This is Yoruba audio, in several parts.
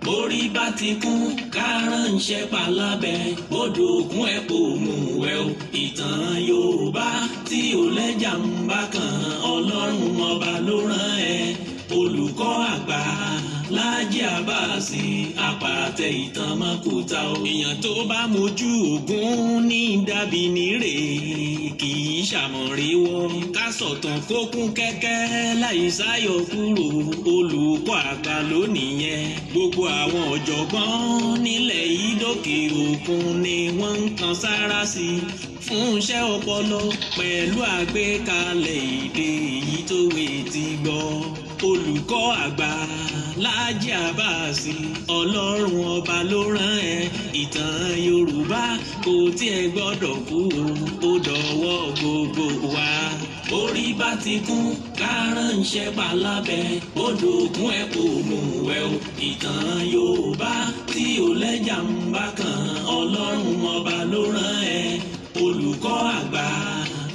Borí bá ti kún kárànṣẹ́ palábẹ́ bódò ògùn ẹ̀ kò mú ẹ o. Ìtàn Yorùbá tí ò lẹ́jà ń bá kan Ọlọ́run ọba ló rán ẹ. Olùkọ́ àgbà Láàjì Àbáàsì àpàtẹ ìtàn mọ́kúta o. Èèyàn tó bá mojú ògún ní dàbí nírè kì í ṣàmọ̀ríwọ́. Ká sọ̀tàn kó kún kẹ́kẹ́ láì sáyọ kúrò. Olùkọ́ àgbà ló nìyẹn. Gbogbo àwọn ọ̀jọ̀gbọ́n nílẹ̀ yìí dókè òkun ni wọ́n ń kan sára sí fún iṣẹ́ ọpọlọ pẹ̀lú àgbékalẹ̀ èdè èyí tó wé ti gbọ́. Olùkọ́ àgbà Láàjì Àbáàsì Ọlọ́run ọba ló rán ẹ. Ìtàn Yorùbá kò tiẹ̀ gbọ́dọ̀ kú ó dọ̀wọ́ gbogbo wa. Orí bá ti kún kárànṣẹ́ palábẹ́ bódò ògùn ẹ̀ kò mú ẹ o. Ìtàn Yorùbá tí ò lẹ́jà ń bá kan Ọlọ́run ọba ló rán ẹ. Olùkọ́ àgbà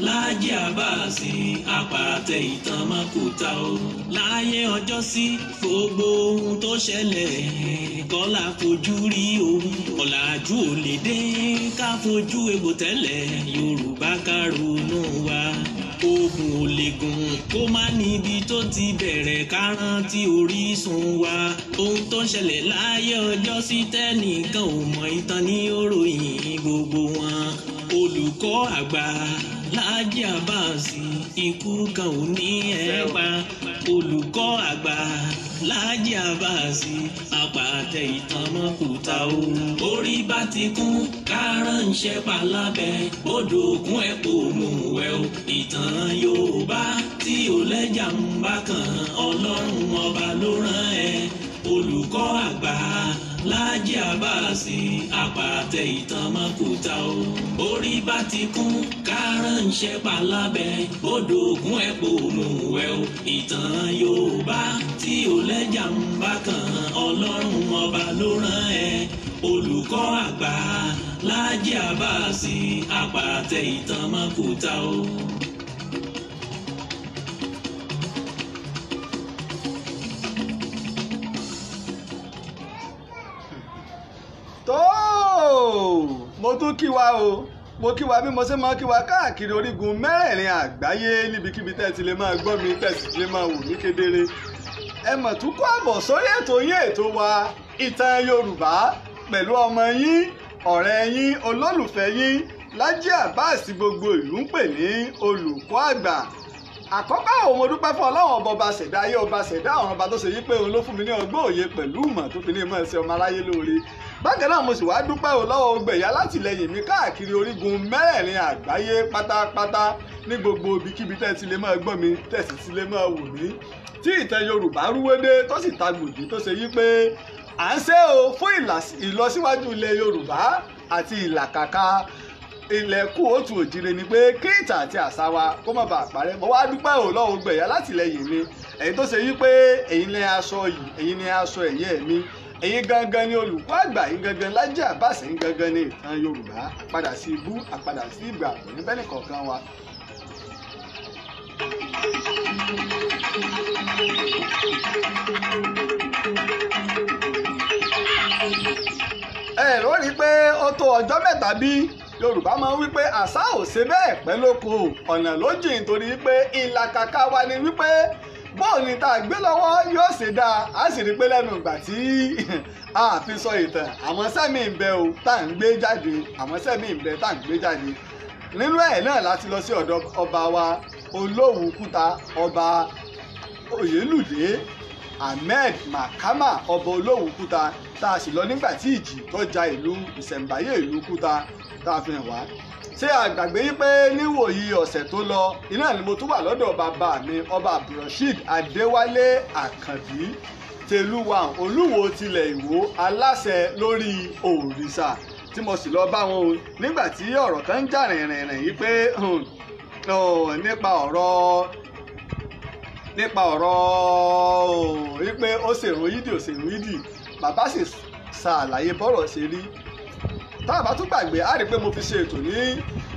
Láàjì Àbáàsì àpàtẹ ìtàn mọ́kúta o. Láyé ọjọ́ sí gbogbo ohun tó ṣẹlẹ̀ kọ́lá fojú rí o. Ọ̀làjú ò lè dé ká fojú egbò tẹ́lẹ̀ Yorùbá ká ronú wa. Ogun ò lè gùn kó má níbi tó ti bẹ̀rẹ̀ ká rántí orísun wa. Ohun tó ṣẹlẹ̀ láyé ọjọ́ sí tẹ́nìkan ò mọ̀ ìtàn ní òròyìn gbogbo wọn. Olùkọ́ àgbà Láàjì Àbáàsì ikú kan ò ní ẹ pa. Olùkọ́ àgbà Láàjì Àbáàsì àpàtẹ ìtàn mọ́kúta o. Orí bá ti kún kárànṣẹ́ palábẹ́ bódò ògùn ẹ̀ kò mú ẹ o. Ìtàn Yorùbá tí ò lẹ́jà ń bá kan Ọlọ́run ọba ló rán ẹ. Olùkọ́ àgbà Láàjì Àbáàsì àpàtẹ ìtàn mọ́kúta o. Orí bá ti kún kárànṣẹ́ palábẹ́ bódò ògùn ẹ̀ kò mú ẹ o. Ìtàn Yorùbá tí ò lẹ́jà ń bá kan Ọlọ́run ọba ló rán ẹ. Olùkọ́ àgbà Láàjì Àbáàsì àpàtẹ ìtàn mọ́kúta o. Mo tún kí wa o, mo kí wa bí mo ṣe máa kí wa káàkiri orígun mẹ́rẹ̀ẹ̀rin àgbáyé níbikíbi tẹ́ ti lè máa gbọ́ mi tẹ́ sì ti lè máa wò mí kedere. Ẹ mọ̀ tún kó àbọ̀ sórí ètò yín ètò wa Ìtàn Yorùbá pẹ̀lú ọmọ yín ọ̀rẹ́ yín olólùfẹ́ yín Láàjì Àbáàsì gbogbo ìlú ń pè ní olùkọ́ àgbà. Àkọ́kọ́ àwọn mo dúpẹ́ fún Ọlọ́run ọba ṣẹ̀dá ayé ọba ṣẹ̀dá àwọn ọba tó ṣe yí pé òun ló fún mi ní ọgbọ́n òye pẹ̀lú ìmọ̀ tó fi ní ìmọ̀ ẹ̀sẹ̀ ọmọ aráyé lóore. Bákan náà mo sì wá dúpẹ́ lọ́wọ́ gbẹ̀yà látìlẹ́yìn mi káàkiri orígun mẹ́rẹ̀ẹ̀rin àgbáyé pátápátá ní gbogbo ibikíbi tẹ́ ti lè máa gbọ́ mi tẹ́ sì ti lè máa wò mí. Tí ìtàn Yorùbá rúwédé tó sì ta gbòdì tó ṣe yí pé à ń ṣe o fún ìlọsíwájú ilẹ̀ Yorùbá àti ìlàkàkà ilẹ̀ kóòtù òjìrè ni pé kí ìtàn àti àṣà wa kó má bàa parẹ́. Mo wá dúpẹ́ lọ́wọ́ gbẹ̀yà látìlẹ́yìn mi èyí tó ṣe yí pé ẹ̀yin ni aṣọ yìí ẹ̀yin ni aṣọ ẹ̀yẹ mi ẹ̀yin gangan ni olùkọ́ àgbà ẹ̀yin gangan Láàjì Àbáàsì ẹ̀yin gangan ni ìtàn Yorùbá àpadà sí ibú àpadà sí ìgbà òní bẹ́ẹ̀ nìkọ̀ọ̀kan wa. ẹ ló rí i pé ó tó ọjọ́ mẹ́ta bí Yorùbá máa ń wí pé àṣà ò ṣe bẹ́ẹ̀ pẹ́ lóko ọ̀nà ló jìn torí pé ìlàkàkà wa ni wípé bóun ni tá a gbé lọ́wọ́ yóò ṣe dáa á sì rí i pé lẹ́nu ìgbà tí a fi sọ ìtàn àwọn sẹ́mi ń bẹ o tá à ń gbé jáde àwọn sẹ́mi ń bẹ tá à ń gbé jáde nínú ẹ̀ náà láti lọ sí ọ̀dọ̀ ọba wa Olówùkúta ọba Oyèlúdé Ahmed Makama ọba Olówùkúta tá a sì lọ nígbà tí ìjì tó ja ìlú ìṣẹ̀ǹbáyé ìlú Kúta tá a fi hàn wá. Ṣé àgbàgbé yí pé níwòyí ọ̀sẹ̀ tó lọ iná ni mo tún wà lọ́dọ̀ bàbá mi ọba Abdulrasheed Adéwálé Àkànbí tẹlúwa olúwo tilẹ̀ Ìwó aláṣẹ lórí òrìṣà tí mo sì lọ bá wọn o nígbà tí ọ̀rọ̀ kan ń jà rìnrìn yìí pé nípa ọ̀rọ̀ wípé ó ṣèrò yídì ó ṣèrò yídì bàbá sì ṣàlàyé bọ́rọ̀ ṣe rí. Tá a bá tún gbàgbé á rí i pé mo fi ṣe ètò ní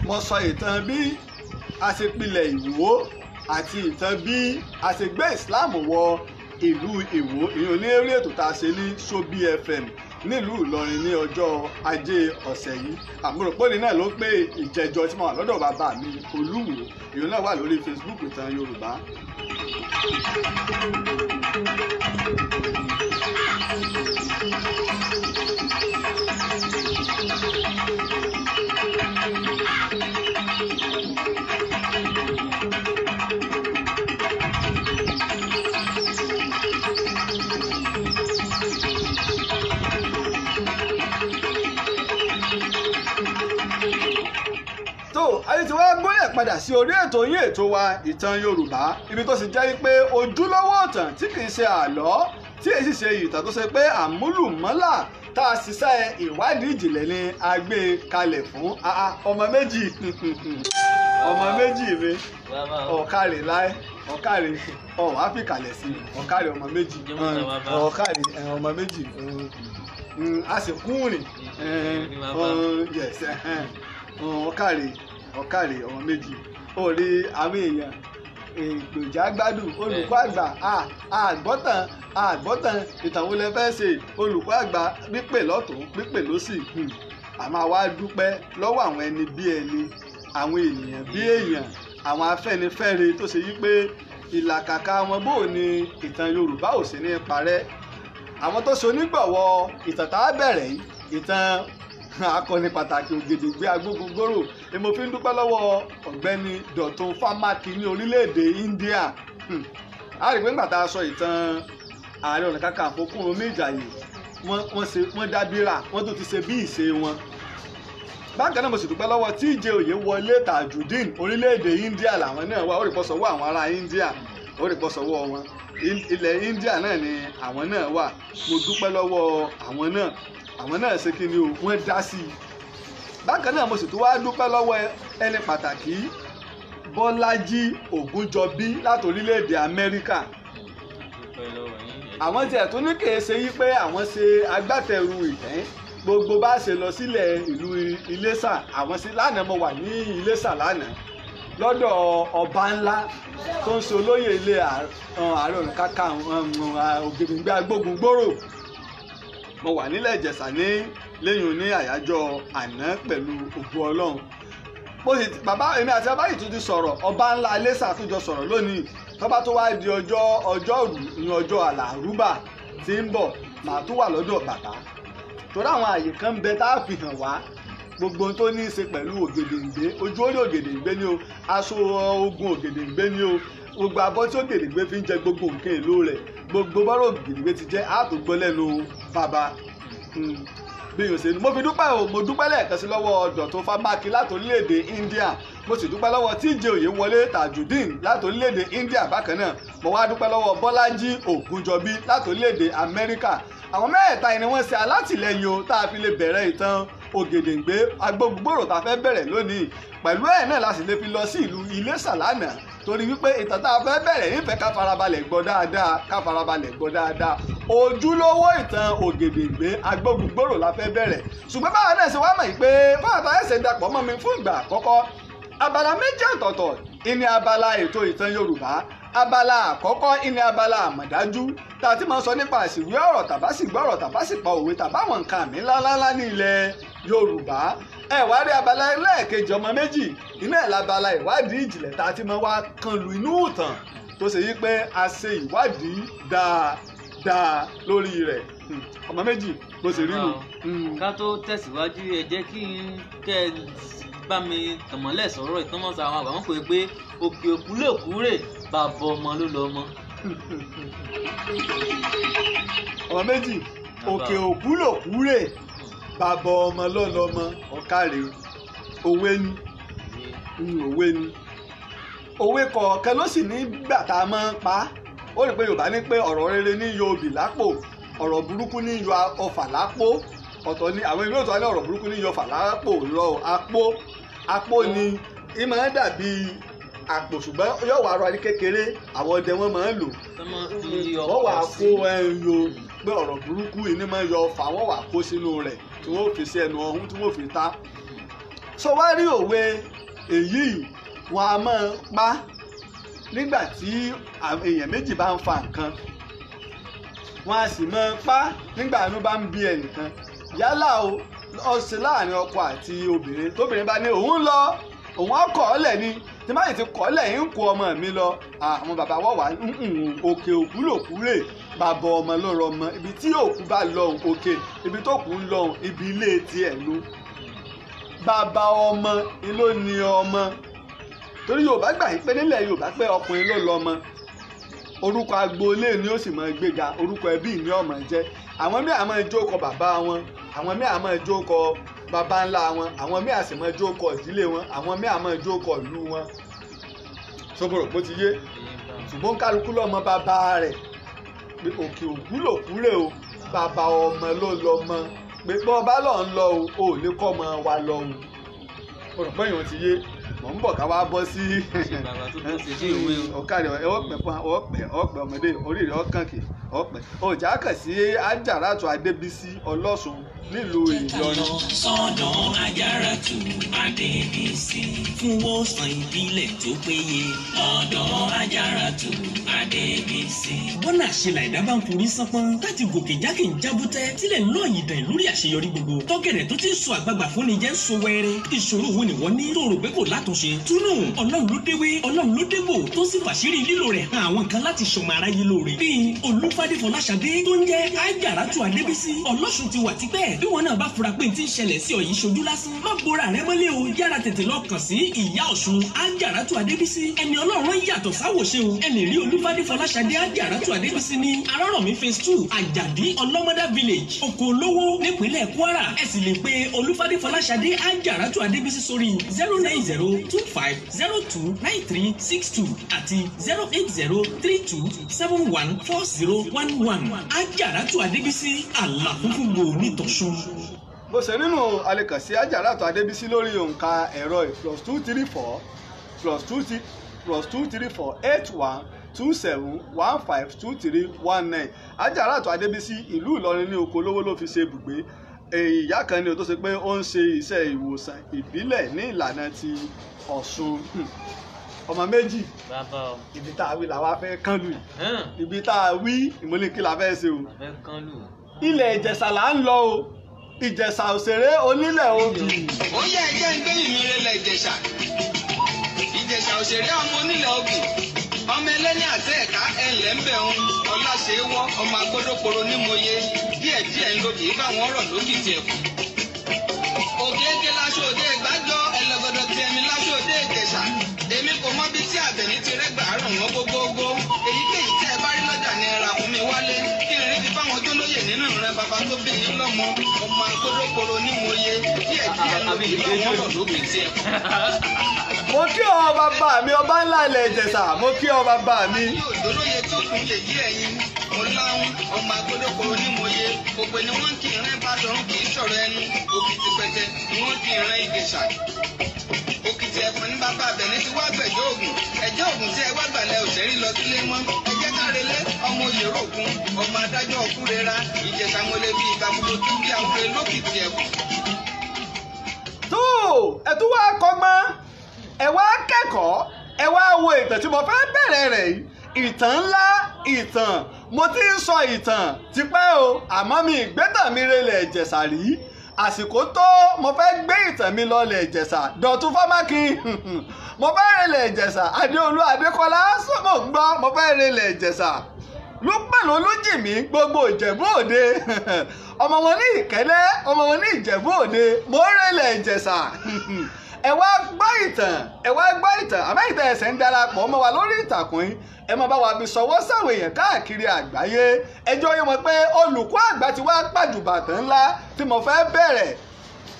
mo sọ ìtàn bí a ṣe pilẹ̀ Ìwó àti ìtàn bí a ṣe gbé Islam wọ ìlú Ìwó ìyẹn ní eré ètò tá a ṣe ní Sobi FM nílùú Ìlọrin ní ọjọ́ Ajé ọ̀sẹ̀ yìí. àmúròpónì náà ló pé ìjẹjọ tí mo wà lọ́dọ̀ bàbá mi Olúwo ìyẹn náà wà lórí Facebook Ìtàn Yorùbá. ayé tí wọ́n gbóyè padà sí orí ètò yín ètò wa Ìtàn Yorùbá ibi tó sì jẹ́ pé ojúlówó ìtàn tí kì í ṣe àlọ́ tí èyí ṣe ìtàn tó ṣe pé àmúlùmọ́là tá a ṣiṣẹ́ ìwádìí ìjìnlẹ̀ ni a gbé kalẹ̀ fún ọmọ méjì ọmọ méjì mi ọ̀kàrè láì ọ̀kàrè ọ̀wá fìkàlẹ̀ sí ọ̀kàrè ọmọ méjì ọ̀kàrè ọmọ méjì a sì kúrìn ọ̀kàrè ọmọ méjì ó rí àwọn èèyàn ìgbòjá gbádùn olùkọ́ àgbà àgbọ́tàn ìtàn wo lẹ fẹ́ ṣe olùkọ́ àgbà pípè lọ́tún pípè lósì àmọ́ wá dúpẹ́ lọ́wọ́ àwọn ẹni bí ẹni àwọn ènìyàn bí èèyàn àwọn afẹ́nifẹ́re tó ṣe yí pé ìlàkàkà wọn bò ní ìtàn Yorùbá ò sí ní parẹ́ àwọn tó ṣe onígbọ̀wọ́ ìtàn tá a bẹ̀rẹ̀ yìí ìtàn akọni pàtàkì Ògèdèngbé Agbógungbòrò ni mo fi ń dúpẹ́ lọ́wọ́ ọ̀gbẹ́ni Dọ̀tun Fámákì ní orílẹ̀-èdè India a rí pé nígbà tá a sọ ìtàn Ààrẹ Ọ̀nà Kakanfò Kúrúnmí Ìjàyè wọ́n dábìrà wọ́n tó ti ṣe bí ìṣe wọn. bákan náà mo sì dúpẹ́ lọ́wọ́ TJ Oyèwọlé Tajudeen orílẹ̀-èdè India làwọn náà wà ó rí pọ́ sọ́wọ́ àwọn ará India ó rí pọ́ sọ́wọ́ wọn ilẹ̀ India náà ni àwọn náà wà mo dúpẹ́ lọ́wọ́ àwọn náà ṣe kí ni o wọ́n dá sí i. bákan náà mo sì tún wá dúpẹ́ lọ́wọ́ ẹni pàtàkì Bọ́lájí Ògúnjọbí láti orílẹ̀-èdè Amẹ́ríkà. àwọn tiẹ̀ tún ní kèé ṣe yí pé àwọn ṣe agbátẹrù ìtẹ́ gbogbo bá ṣe lọ sílẹ̀ ìlú Iléṣà àwọn sí lánàá mo wà ní Iléṣà lánàá lọ́dọ̀ ọba ńlá tó ń ṣe olóyè ilé Ààrẹ Ọ̀nà Kakanfò Ògèdèngbé Agbógungbòrò mo wà nílẹ̀ Ìjẹ̀ṣà ní lẹ́yìn ní àyájọ́ àná pẹ̀lú ògo Ọlọ́run mo sì èmi àti abáyì tún ti sọ̀rọ̀ ọba ńlá Iléṣà tó jọ sọ̀rọ̀ lónìí tọ́ba tó wá di ọjọ́rú ní ọjọ́ àlàrúbà tí ń bọ̀ màá tún wà lọ́dọ̀ bàbá torí àwọn àyè kan ń bẹ tá a fi hàn wá gbogbo tó ní í ṣe pẹ̀lú Ògèdèngbé ojú orí Ògèdèngbé ni o aṣọ ogun Ògèdèngbé ni o gbogbo abọ́ tí Ògèdèngbé fi ń jẹ gbogbo nǹkan èlò rẹ̀ gbogbo bọ́rọ̀ Ògèdèngbé ti jẹ́ àtògbọ́ lẹ́nu bàbá bí yóò ṣe ni mo fi dúpẹ́ o mo dúpẹ́ lẹ́ẹ̀kan sí lọ́wọ́ Dọ̀tun Fámákì láti orílẹ̀-èdè India mo sì dúpẹ́ lọ́wọ́ TJ Oyèwọlé Tajudeen láti orílẹ̀-èdè India bákan náà mo wá dúpẹ́ lọ́wọ́ Bọ́lájí Ògúnjọbí láti orílẹ̀-èdè Amẹ́ríkà àwọn mẹ́ẹ̀ta ni wọ́n ṣe alátìlẹyìn o tá a fi lè bẹ̀rẹ̀ ìtàn Ògèdèngbé Agbógungbòrò tá a fẹ́ bẹ̀rẹ̀ lónìí pẹ̀lú ẹ̀ náà la sì lè fi lọ sí ìlú Iléṣà lánàá torí wípé ìtàn tá a fẹ́ bẹ̀rẹ̀ nífẹ̀ẹ́ ká farabalẹ̀ gbọ́ dáadáa ojúlówó ìtàn Ògèdèngbé Agbógungbòrò la fẹ́ bẹ̀rẹ̀ ṣùgbọ́n báwa náà ṣe wá mọ̀ pé fáwọn ẹ̀sẹ̀ dapọ̀ mọ́ mi fún ìgbà àkọ́kọ́ abala méjì ọ̀tọ̀ọ̀tọ̀ ìní abala ètò ìtàn Yorùbá abala àkọ́kọ́ ìní abala àmọ̀dájú tá a ti máa sọ nípa àsìwé ọ̀rọ̀ tàbá sì gbọ́ ọ̀rọ̀ tàbá sì pa òwe tàbáwọn nǹkan àmì ńláńlá ní ilẹ̀ Yorùbá ẹ wá rí abala ẹlẹ́ẹ̀kejì ọmọ méjì iná ẹ̀ labala ìwádìí ìjìnlẹ̀ tá a ti máa wá kan lu inú ìtàn tó ṣe yí pé a ṣe ìwádìí dáadáa lórí rẹ̀ ọmọ méjì bó ṣe rí nù. ká tó tẹ̀síwájú ẹ jẹ́ kí n kẹ́ ẹ bá mi tọ̀mọ́lẹ̀ sọ̀rọ̀ ìtọ́mọ̀sọ àwọn àgbà wọn kò pé òkè òkú lè kúrè bàbá ọmọ ló lọ ọmọ. ọmọ méjì òkè òkú lò kúrè bàbá ọmọ ló lọ ọmọ ọ̀kàrè òwe ni òwe kọ̀ọ̀kan ló sì ní gbà tá a máa ń pa ó rí pé Yorùbá ní pé ọ̀rọ̀ rere ní yọ obì lápò ọ̀rọ̀ burúkú ní yọ ọfà lápò ọ̀tọ̀ ni àwọn ìlú ọ̀tọ̀ ní ọ̀rọ̀ burúkú ní yọ ọfà lápò lọ apó ni ìmọ̀ ẹ́ dàbí àpò ṣùgbọ́n yóò wá rọ adé kékeré àwọn ọdẹ wọn máa ń lò wọ́n wà kó ẹyọ pé ọ̀rọ̀ burúkú ìní máa ń yọ ọfà wọ́n wà kó sínú rẹ̀ tí wọ́n fi sí ẹnu ọ̀hún tí wọ́n fi ta. sọ wá rí òwe èyí wọn a máa pa nígbà tí èèyàn méjì bá ń fa nǹkan wọn a sì máa pa nígbà inú bá ń bí ẹnìkan yálà o ọ̀sẹ̀ láàrin ọkọ àti obìnrin tóbìnrin bá ní òun lọ òun ọkọ̀ ọ̀lẹ̀ ni tí má yìí ti kọ́ lẹ̀ ń kó ọmọ mi lọ àwọn bàbá wọ̀ wá òkè òkú lòkú rè bàbá ọmọ ló rọ ọmọ ibi tí òkú bá lọ òkè ibi tó kù ń lọ ibi ilé tiẹ̀ ló bàbá ọmọ ló ní ọmọ torí Yorùbá gbà yín pé nílẹ̀ Yorùbá pé ọkùnrin ló lọ́mọ orúkọ agboolé ni ó sì máa gbéga orúkọ ẹbí ni ó máa jẹ́ àwọn míì á máa jókòó bàbá wọn àwọn míì á máa jókòó bàbá ńlá wọn àwọn míì á sì máa jókòó ìdílé wọn àwọn míì á máa jókòó ìlú wọn sọgbọrọ bó ti yé ṣùgbọ́n kálukú lọ́mọ bàbá rẹ̀ pé òkè òkú lòkú rè o bàbá ọmọ ló lọ́mọ pé bọ́ bá lọ́ ń lọ o ò lè kọ́ ọmọ wa lọ o rò pé èèyàn ti yé mọ̀ ń bọ̀ ká wá bọ́ sí ọ̀kadì ọ̀pẹ̀ ọmọdé orí rẹ̀ ọ̀kànkì ọ̀pẹ̀ ọjà kàn sí Ajaratu Adébísí Ọlọ́sùn nílùú Ìlọrin. sọ́dọ̀ Ajaratu Adébísí fún wòsàn ìbílẹ̀ tó péye ọ̀dọ̀ Ajaratu Adébísí. bọ́nà àṣelà ẹ̀dá bá ń forí sánpọ́n láti gòkè jákè ń jábútẹ́ tílẹ̀ ń lọ ìdàn lórí àṣeyọrí gbogbo tọ́kẹ̀rẹ̀ tó ti ń sọ àgbààgbà fún ni jẹ́ ń so wẹ́rẹ́ ìṣòro wo ni wọ́n ní tó rò pé kò látúnṣe túnú Ọlọ́run ló déwé Ọlọ́run ló dégbò tó sì fàṣírí lílo rẹ̀ hàn àwọn kan láti ṣọmọ aráyé lóore bíi Olúfádé Fọláṣadé tó ń jẹ́ Ajaratu Adébísí Ọlọ́sùn ti wà tipẹ́ bí wọn náà bá fura pé ti ń ṣẹlẹ̀ sí ọ̀yìn ṣojú lásán má bora rẹ mọ́lẹ̀ o yára tètè lọ kàn sí ìyá Ọ̀ṣun Ajaratu Adébísí ẹni Ọlọ́run yàtọ̀ sáwòṣe o ẹni rí Olúfádé Fọláṣadé Ajaratu Adébísí ní Arárọ̀mí phase 2 Àjàdí Ọlọ́mọdá village Oko Olówó nípínlẹ̀ Kwara ẹ sì lè pe Olúfádé Fọláṣadé Ajaratu Adébísí sórí 09025029362 àti 08032714011 Ajaratu Adébísí àlàfúnfúngbò nítọ̀sùn. bó ṣe nínú alẹ́kàn sí Ajaratu Adébísí lórí òǹkà ẹ̀rọ +234+2348127152319 Ajaratu Adébísí ìlú Ìlọrin ní Oko Olówó ló fi ṣe ibùgbé ìyá kan ni o tó ṣe pé ó ń ṣe iṣẹ́ ìwòsàn ìbílẹ̀ ní ìlànà ti Ọ̀ṣun ọmọ méjì ibi tá a wí làwa fẹ́ kán lù ibi tá a wí ìmọ̀lẹ́kí la fẹ́ ṣe o ilẹ̀ Ìjẹ̀ṣà là ń lọ o Ìjẹ̀ṣà òṣèré onílẹ̀ obì. ó yẹ ẹjẹ́ ń gbé ìmìíràn ilẹ̀ Ìjẹ̀ṣà Ìjẹ̀ṣà òṣèré ọmọ onílẹ̀ obì ọmọ ẹlẹ́ni àti ẹ̀ka ẹ̀lẹ́ ń bẹ̀ ń Ọláṣẹ́wọ́ ọmọ agbódókoro nímòye díẹ̀díẹ̀ ń lo kì í bá wọn rọ̀ lókìtì ẹ̀kọ́. ògèègè láṣọdé gbájọ ẹlẹgọdọ ti ẹmi láṣọdé Ìjẹ̀ṣà èmi kò mọ bí tí àbẹ̀ní ti rẹ́gbà rùn wọ́n gbogbogbò èyíkéyìí tẹ́ ẹ bá rí lọ́jà ni ẹ rà fún mi wálé kí n rí ti fáwọn tó lóye nínú ìran bàbá tó bí yín lọ́mọ ọmọ agbódókoro nímòye díẹ̀díẹ̀ ń lo kì í bá wọn rọ̀ lókìtì ẹ̀kọ́. mo kí ọ bàbá mi ọba ńlá ilẹ̀ Ìjẹ̀ṣà mo kí ọ bàbá mi. yóò dólóye tó kún lè yí ẹyin mo láwọn ọmọ agbódókoro nímòye òpè ni wọ́n kì í rẹ́ bá dọ̀rùn kì í sọ̀rọ̀ ẹnu òkìtì pẹ̀tẹ̀ ni wọ́n kì í rẹ́ Ìjẹ̀ṣà. òkìtì ẹ̀fọn ní bàbá Àbẹ̀ní ti wá gbẹ̀jọ́ ògùn ẹ̀jẹ̀ ògùn tí ẹ wá gbàlẹ̀ òṣèré lọ sílé mọ́ ẹ̀jẹ̀ kárelé ọmọ òyèrò ògùn ọmọ adájọ́ òkúrera Ìjẹ̀ṣà mọ́lẹ̀ bí ìgbàgbọ́ tó bí àwúrẹ́ lókìtì ẹ̀fọn. tó ẹ tún wá kọ́gbọ́n ẹ wá kẹ́kọ̀ọ́ ẹ wá wo ìtàn tí mo fẹ́ bẹ̀rẹ̀ rẹ̀ yìí ìtàn ńlá ìtàn mo ti ń sọ ìtàn tipẹ́ o àmọ́ mi ìgbẹ́tàn mi relẹ̀ Ìjẹ̀ṣà rí àsìkò tó mo fẹ́ gbé ìtàn mi lọlẹ̀ Ìjẹ̀ṣà Dọ̀tun Fámákin mo fẹ́ relẹ̀ Ìjẹ̀ṣà Adéolú Adékọlá sọ́mọ̀ gbọ́ mo fẹ́ relẹ̀ Ìjẹ̀ṣà Lúpẹ̀lú Olújìmí gbogbo Ìjẹ̀bú Òde ọmọ wọn ní Ìkẹ́lẹ́ ọmọ wọn ní Ìjẹ̀bú Òde mo relẹ̀ Ìjẹ̀ṣà ẹ wá gbọ́ ìtàn àmọ́ ìtàn ẹ̀sẹ̀ ń darapọ̀ mọ́ wa lórí ìtàkùn yìí ẹ máa bá wa fi ṣọwọ́ sáwọn èèyàn káàkiri àgbáyé ẹjọ́ yẹn mọ̀ pé olùkọ́ àgbà ti wá pàjùbà tán ńlá tí mo fẹ́ bẹ̀rẹ̀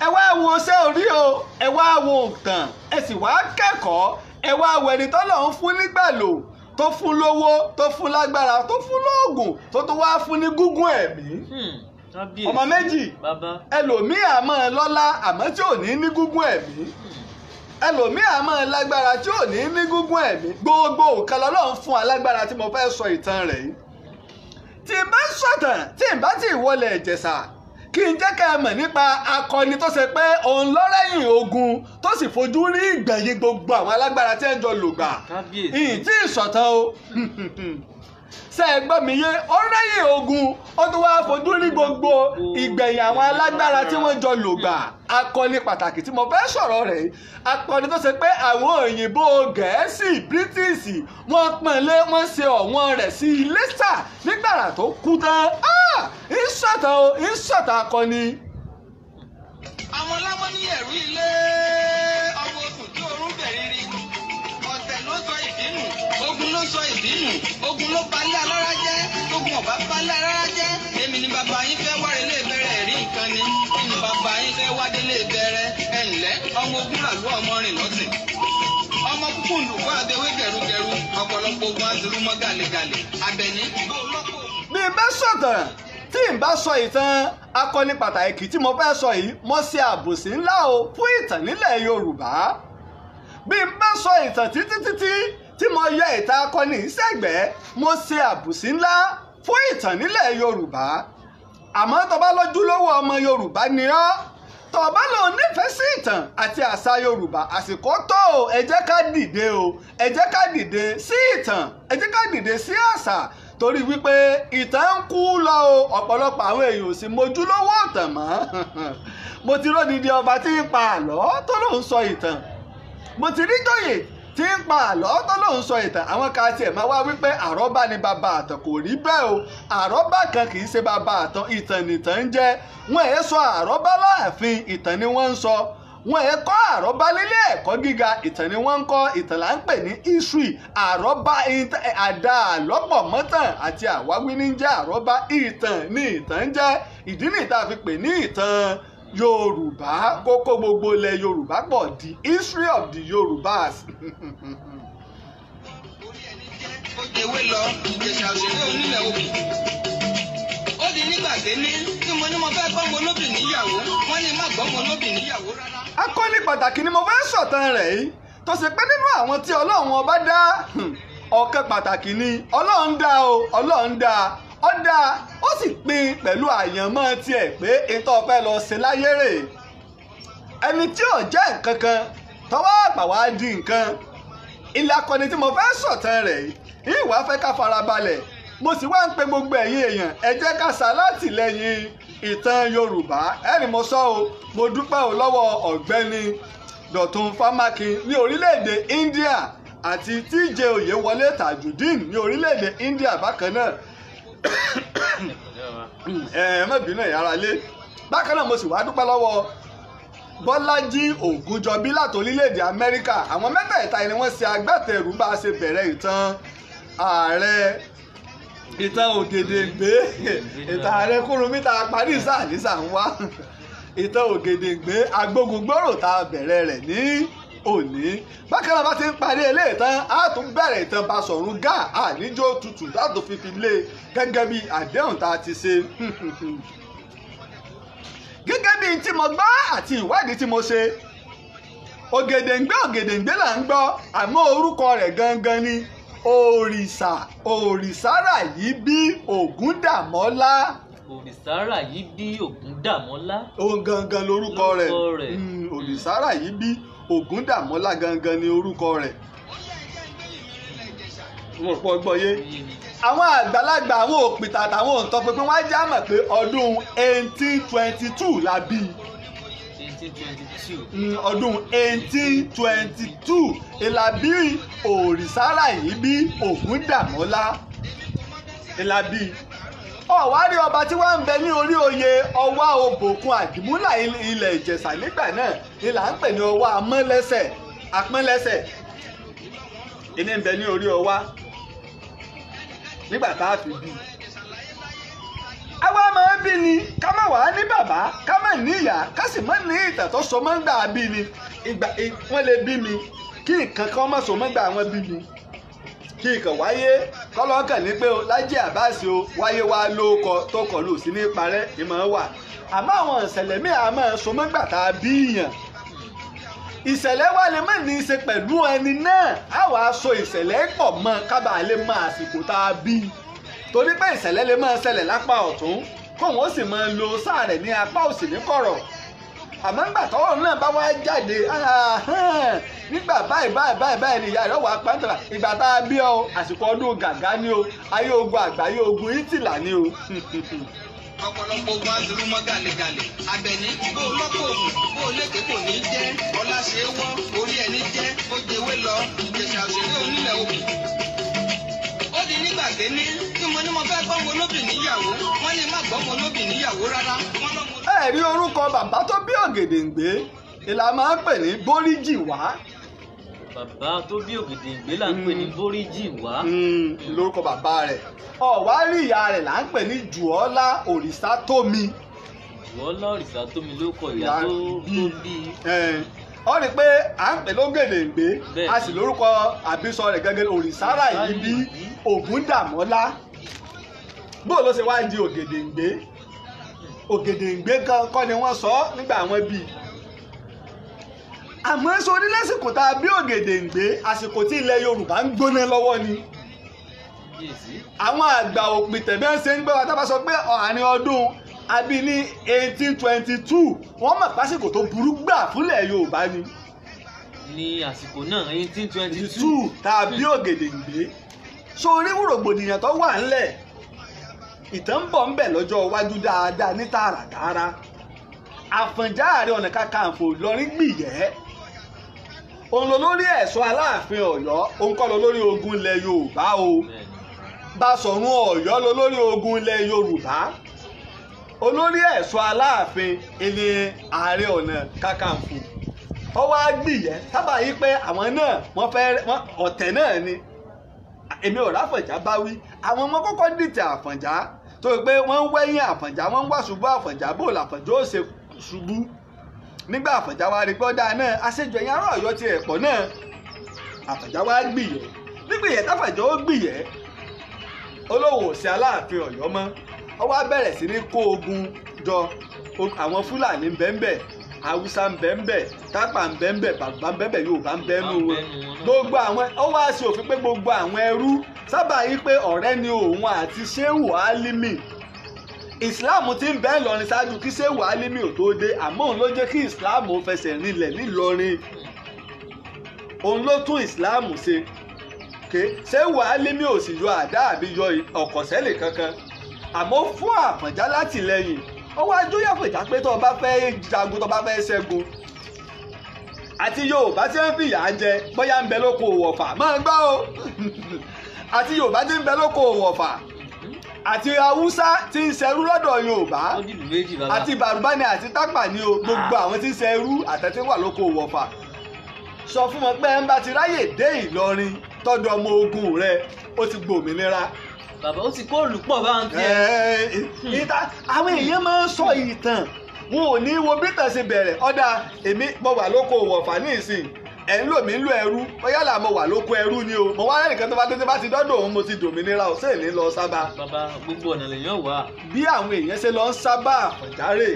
ẹ wá wo ṣé orí o ẹ wá wo ìtàn ẹ sì wá kẹ́kọ̀ọ́ ẹ wá wo ẹni tọ́lọ̀ ń fún nígbàlò tó fún lówó tó fún lágbára tó fún lóògùn tó tún wá fún ní gúngún ẹ̀mí ọmọ méjì ẹlòmíì àmọ́ lọ́lá àmọ́ tí ò ní gúngún ẹ̀mí ẹlòmíì àmọ́ lágbára tí ò ní gúngún ẹ̀mí gbogbo nǹkan lọ́lọ́run fún alágbára tí mo fẹ́ sọ ìtàn rẹ̀ yìí tí n bá sọ̀tàn tí n bá ti wọlé Ìjẹ̀ṣà kí n jẹ́ ká ẹ mọ̀ nípa akọni tó ṣe pé òun lọ́rẹ́yìn ogun tó sì fojú rí ìgbẹ̀yìn gbogbo àwọn alágbára tí ẹ ń jọ lògbà ìyìn tí ìsọ̀tàn o ṣe é gbọ́ mi yé ó rẹ́yìn ogun ó tún wáá fojú rí gbogbo ìgbẹ̀yìn àwọn alágbára tí wọ́n jọ lògbà. Akọni pàtàkì tí mo fẹ́ sọ̀rọ̀ rẹ̀ akọni tó ṣe pé àwọn òyìnbó Gẹ̀ẹ́sì British wọ́n pọ́nlé wọ́n ṣe ọ̀wọ́n rẹ̀ sí Iléṣà nígbàrà tó kú tán. ìṣọ̀tàn akọni. àwọn lámọ́ ní ẹ̀rú ilé ọmọ oṣù tí orún bẹ̀rẹ̀ rí ọ̀tẹ̀ ló sọ ìbínú ogun ló sọ ìbínú ogun ló balẹ̀ alára jẹ́ ogun ọ̀bá balẹ̀ alára jẹ́ èmi ni bàbá yín fẹ́ wá relé ìbẹ̀rẹ̀ rí nǹkan ni èmi bàbá yín fẹ́ wá délé ìbẹ̀rẹ̀ ẹ̀ǹlẹ́ ọmọ ogun làlú ọmọ rìn lọ́sìn ọmọ kúkú ndùkú àdéwé gẹ̀rúgẹ̀rú ọ̀pọ̀lọpọ̀ ogun àdúrú mọ́ gàlégàlé Àbẹ̀ní bó lọ́kọ̀. bí n bá sọ̀tàn tí n bá sọ ìtàn akọni pàtàkì tí mo fẹ́ sọ yìí mo ṣe àbòsí ńlá o fún ìtàn nílẹ̀ Yorùbá. bí n bá sọ ìtàn títí tí mo yọ ìtàn akọni sẹ́gbẹ̀ẹ́ mo ṣe àbòsí ńlá fún ìtàn nílẹ̀ Yorùbá. àmọ́ tó bá lójúlówó ọmọ Yorùbá ni ọ́ tó bá lò nífẹ̀ẹ́ sí ìtàn àti àṣà Yorùbá àsìkò tó o ẹ jẹ́ ká dìde o ẹ jẹ́ ká dìde sí ìtàn ẹ jẹ́ ká dìde sí àṣà torí wípé ìtàn ń kú lọ o ọ̀pọ̀lọpọ̀ àwọn èèyàn ò sì mójúlówó ìtàn mọ́. mo ti ródìdí ọba tí ń pa àlọ́ tó lóun sọ ìtàn mo ti rí jòyè tí ń pa àlọ́ tó lóun sọ ìtàn àwọn kan tiẹ̀ máa wá wípé àrọ́bá ni bàbá àtàn kò rí bẹ́ẹ̀ o àrọ́bá kan kì í ṣe bàbá àtàn ìtàn nìtàn ń jẹ́ wọ́n ẹ̀ sọ àrọ́bá láàfin ìtàn ni wọ́n ń sọ wọ́n ẹ̀ kọ́ àrọ́bá nílé ẹ̀kọ́ gíga ìtàn ni wọ́n ń kọ́ ìtàn là ń pè ní history àrọ́bá àdá àlọ́pọ̀ mọ́tàn àti àwáwí ní jẹ́ àrọ́bá ìtàn ní ìtàn ń jẹ́ ìdí nìyí tá a fi pè ní ìtàn Yorùbá kókó gbogbo ilẹ̀ Yorùbá pọ̀ the history of the Yorùbás. ó jẹ́wé lọ Ìjẹ̀ṣà òṣèré onílẹ̀ Ògùn. ó di nígbà déní tí mo ní mo fẹ́ gbọ́mọ olóbì níyàwó wọ́n ní má gbọ́mọ olóbì níyàwó rárá. akọni pàtàkì ni mo fẹ́ sọ̀tàn rẹ̀ yìí tó ṣe pé nínú àwọn tí Ọlọ́run ọba dá ọ̀kan pàtàkì ni Ọlọ́run dá o Ọlọ́run dá ó dá ó sì pín pẹ̀lú àyànmọ́ tiẹ̀ pé ètò ọ̀fẹ́ lọ ṣe láyé rè ẹni tí ò jẹ́ nǹkan kan tọwọ́ àgbà wá di nǹkan. ilé akọni tí mo fẹ́ sọ̀tàn rẹ̀ yìí ìwà fẹ́ ká farabalẹ̀ mo sì wá ń pe gbogbo ẹ̀yin èèyàn ẹ jẹ́ ká ṣàlátìlẹ́yìn ìtàn Yorùbá ẹni mo sọ o mo dúpẹ́ o lọ́wọ́ ọ̀gbẹ́ni Dọ̀tun Fámákin ní orílẹ̀-èdè India àti TJ Oyèwọlé Tajudeen ní orílẹ̀-èdè India bákan náà má bínú ìyára lé bákan náà mo sì wá dúpẹ́ lọ́wọ́ Bọ́lájí Ògúnjọbí láti orílẹ̀-èdè Amẹ́ríkà àwọn mẹ́tẹ̀ẹ̀ta ni wọ́n ṣe agbátẹrù bá a ṣe bẹ̀rẹ̀ ìtàn ààrẹ ìtàn Ògèdèngbé ìtàn ààrẹ Kúrúnmí tá a parí ìsàlísà ń wá ìtàn Ògèdèngbé agbógungbòrò tá a bẹ̀rẹ̀ rẹ̀ ní òní bákan náà bá ti ń parí eléyìí tán á tún bẹ̀rẹ̀ ìtàn Basọ̀run Gáà àníjó tutù láti fi lé gẹ́gẹ́ bí àdéhùn tá a ti ṣe. gẹ́gẹ́ bí tí mo gbọ́ àti ìwádìí tí mo ṣe Ògèdèngbé là ń gbọ́ àmọ́ orúkọ rẹ̀ gangan ni Òrìṣàràyíbí Ògúndàmọ́lá. Òrìṣàràyíbí Ògúndàmọ́lá. òun gangan lorúkọ rẹ̀ Òrìṣàràyíbí Ògúndàmọ́lá gangan ni orúkọ rẹ̀. mo rò pé ọgbọ́n yé àwọn àgbàlagbà àwọn òpìtà àtàwọn òǹtọ́pinpin wọ́n á já mọ̀ pé ọdún 1822 la bí. 1822. ọdún 1822 ìlàbí Òrìṣàràyíbí Ògúndàmọ́lá ìlàbí. ọ̀wárí ọba tí wọ́n ń bẹ ní orí oyè Ọwá Òbòkun Àdìmúlà ilẹ̀ Ìjẹ̀ṣà nígbà náà ni là ń pè ní Ọwá Apọ́nlẹ́sẹ̀ ìní ń bẹ ní orí Ọwá nígbà tá a fi bí. àwa máa ń bí ni ká má wàá ní bàbá ká má ní ìyá ká sì má ní ìtàn tó so mọ́ ń gbà bí ni wọ́n lè bí mi kí nǹkan kan má so mọ́ gbà wọ́n bí mi kí nǹkan wáyé kọ́lọ́kàn ní pé Lájí Àbáàsì o wáyé wá lóko tó kọ̀ lù sí ní parẹ́ ìmọ̀ wà àmọ́ àwọn ìṣẹ̀lẹ̀ míì á máa so mọ́ gbà tá a bí yàn ìṣẹ̀lẹ̀ wa lè má ní í ṣe pẹ̀lú ẹni náà á wàá so ìṣẹ̀lẹ̀ pọ̀ mọ́ kábàá lè mọ àsìkò tá a bí torí pé ìṣẹ̀lẹ̀ lè máa ṣẹlẹ̀ lápá ọ̀tún kóun ó sì máa lo sáà rẹ̀ ní apá òsì ní kọ̀rọ̀ àmọ́ nígbà tọ́wọ́ náà bá wá jáde nígbà báyìí ni ìyá rẹ̀ wà pàǹtàrà ìgbà tá a bí ọ àsìkò ọdún gàgá ni o ayé ogun àgbáyé ogun ìtìlá ni o. ọ̀pọ̀lọpọ̀ ogun azuru mọ́ gàlẹ́gàlẹ́ abẹni bó lọ́pọ̀ ògùn bó lékè kò ní jẹ́ ọlá ṣe é wọ́ orí ẹni jẹ́ ó jẹwé lọ Ìjẹ̀ṣà òṣèré onílẹ̀ òkè. ó di nígbà kéní tí mo ní mo fẹ́ gbọ́mọ olóbì níyàwó wọ́n ní má gbọ́mọ olóbì níyàwó rárá. ẹ rí orúkọ bàbá tó bí Ògèdèngbé ìlà máa ń pè ní Bóríjìwá. bàbá tó bí Ògèdèngbé là ń pè ní Bóríjìwá. lórúkọ bàbá rẹ̀ ọ̀wá rí ìyá rẹ̀ là ń pè ní Jùọ́lá Òrìṣàtómi. Jùọ́lá Òrìṣàtómi ló kọ ìyá tó bí. ó rí i pé à ń pè l'Ògèdèngbé a sì lórúkọ àbísọ rẹ̀ gẹ́gẹ́ Òrìṣàráyìbí Ògúndàmọ́lá. bó ló ṣe wá di Ògèdèngbé Ògèdèngbé kọ́ ni wọ́n sọ nígbà àwọn bíi. àmọ́ sórí lásìkò tá a bí Ògèdèngbé àsìkò tí ilẹ̀ Yorùbá ń gbóná lọ́wọ́ ni. àwọn àgbà òpìtẹ̀ bí wọ́n ṣe ń gbé wa tá a bá sọ pé àárín ọdún abí ní 1822 wọ́n mọ̀ pásìkò tó burú gbà fúnlẹ̀ Yorùbá ni. ní àsìkò náà 1822 tá a bí Ògèdèngbé. sórí rògbòdìyàn tó wà ńlẹ̀ ìtàn ń bọ̀ ń bẹ̀ lọ́jọ́ iwájú dáadáa ní tààràtààrà. Àfọ̀njá Ààrẹ Ọ̀nà Kakanfò Ìlọrin gbìyẹ́ òun lọ lórí ẹ̀ṣọ́ Aláàfin Ọ̀yọ́ òun kọ́ lọ lórí ogun ilẹ̀ Yorùbá o. Báṣọ̀run Ọ̀yọ́ lọ lórí ogun ilẹ̀ Yorùbá olórí ẹ̀ṣọ́ Aláàfin ilé Ààrẹ Ọ̀nà Kakanfò ó wá gbìyẹ́ sábà yí pé àwọn náà wọ́n ọ̀tẹ̀ náà ni èmi ò ráfọ̀njá bá wí àwọn ọmọ kọ́kọ́ dìtẹ̀ Àfọ̀njá tó yẹ pé wọ́n ń wẹ́yìn Àfọ̀njá wọ́n ń wá ṣubú Àfọ̀njá bó làfọ̀njá ó ṣe ṣubú nígbà Àfọ̀njá wa rí gbọ́dá náà aṣèjọ ẹ̀yìn ará Ọ̀yọ́ ti ẹ̀pọ̀ náà Àfọ̀njá wa gbìyẹ́ gbígbìyẹ́ táfọ̀njá ó gbìyẹ́ olówó sí Aláàfin Ọ̀yọ́ mọ́ ó wá bẹ̀rẹ̀ sí ní kó ogun jọ àwọn Fúlàní ń bẹ́ńbẹ́ Haúsá ń bẹ́ńbẹ́ Tápà ń bẹ́ńbẹ́ Bàbá ń bẹ́ńbẹ́ Yorùbá ń bẹ́ńnú wọn gbogbo àwọn ó wá sí òfin pé gbogbo àwọn ẹrú sábà yí pé ọ̀rẹ́ ni òun àti Ṣéhù Álímì Islam ti ń bẹ́ẹ̀ lọrin ṣáájú kí Ṣéhù Álímì ò tó dé àmọ́ òun ló jẹ́ kí Islam ó fẹsẹ̀ rinlẹ̀ nílọrin òun ló tún Islam ṣe Ṣéhù Álímì ò sì yọ àdá àbí yọ ọ̀kọ̀sẹ́lẹ̀ kankan àmọ́ fún Àfọ̀njá látìlẹ́yìn ó wá jóyè Àfọ̀njá pé tó bá fẹ́ jagun tó bá fẹ́ ṣẹ́gun àti Yorùbá tí ń fìyà jẹ bóyá ń bẹ lóko Ọ̀fà máa gbọ́ o àti Yorùbá tí ń bẹ lóko Ọ̀fà àti Haúsá tí ń ṣẹrú lọ́dọ̀ Yorùbá àti Bàrùbáni àti Tápà ni o gbogbo àwọn tí ń ṣẹrú àtẹ̀tí wà lóko Ọ̀fà sọ fún wọn pé ń bá ti ráyè dé Ìlọrin tọ́jú ọmọ ogun rẹ ó ti gbòmìnira. bàbá ó ti kó olùpọ̀ bá ń tiẹ̀. àwọn èèyàn máa ń sọ ìtàn wọn ò ní wo bí tàn ṣe bẹ̀rẹ̀ ọ̀dà èmi mo wà lóko Ọ̀fà ní ìsìn ẹ̀ ń lò mí ń lo ẹrú yálà mo wà lóko ẹrú ni o mo wá lẹ́nìkan tó bá tètè bá ti dọ́dọ̀ òun mo ti dòmìnira ò sèé ní lọ sábà. bàbá gbogbo ọ̀nà lèèyàn wà. bí àwọn èèyàn ṣe lọ ń sábà Àfọ̀njá rè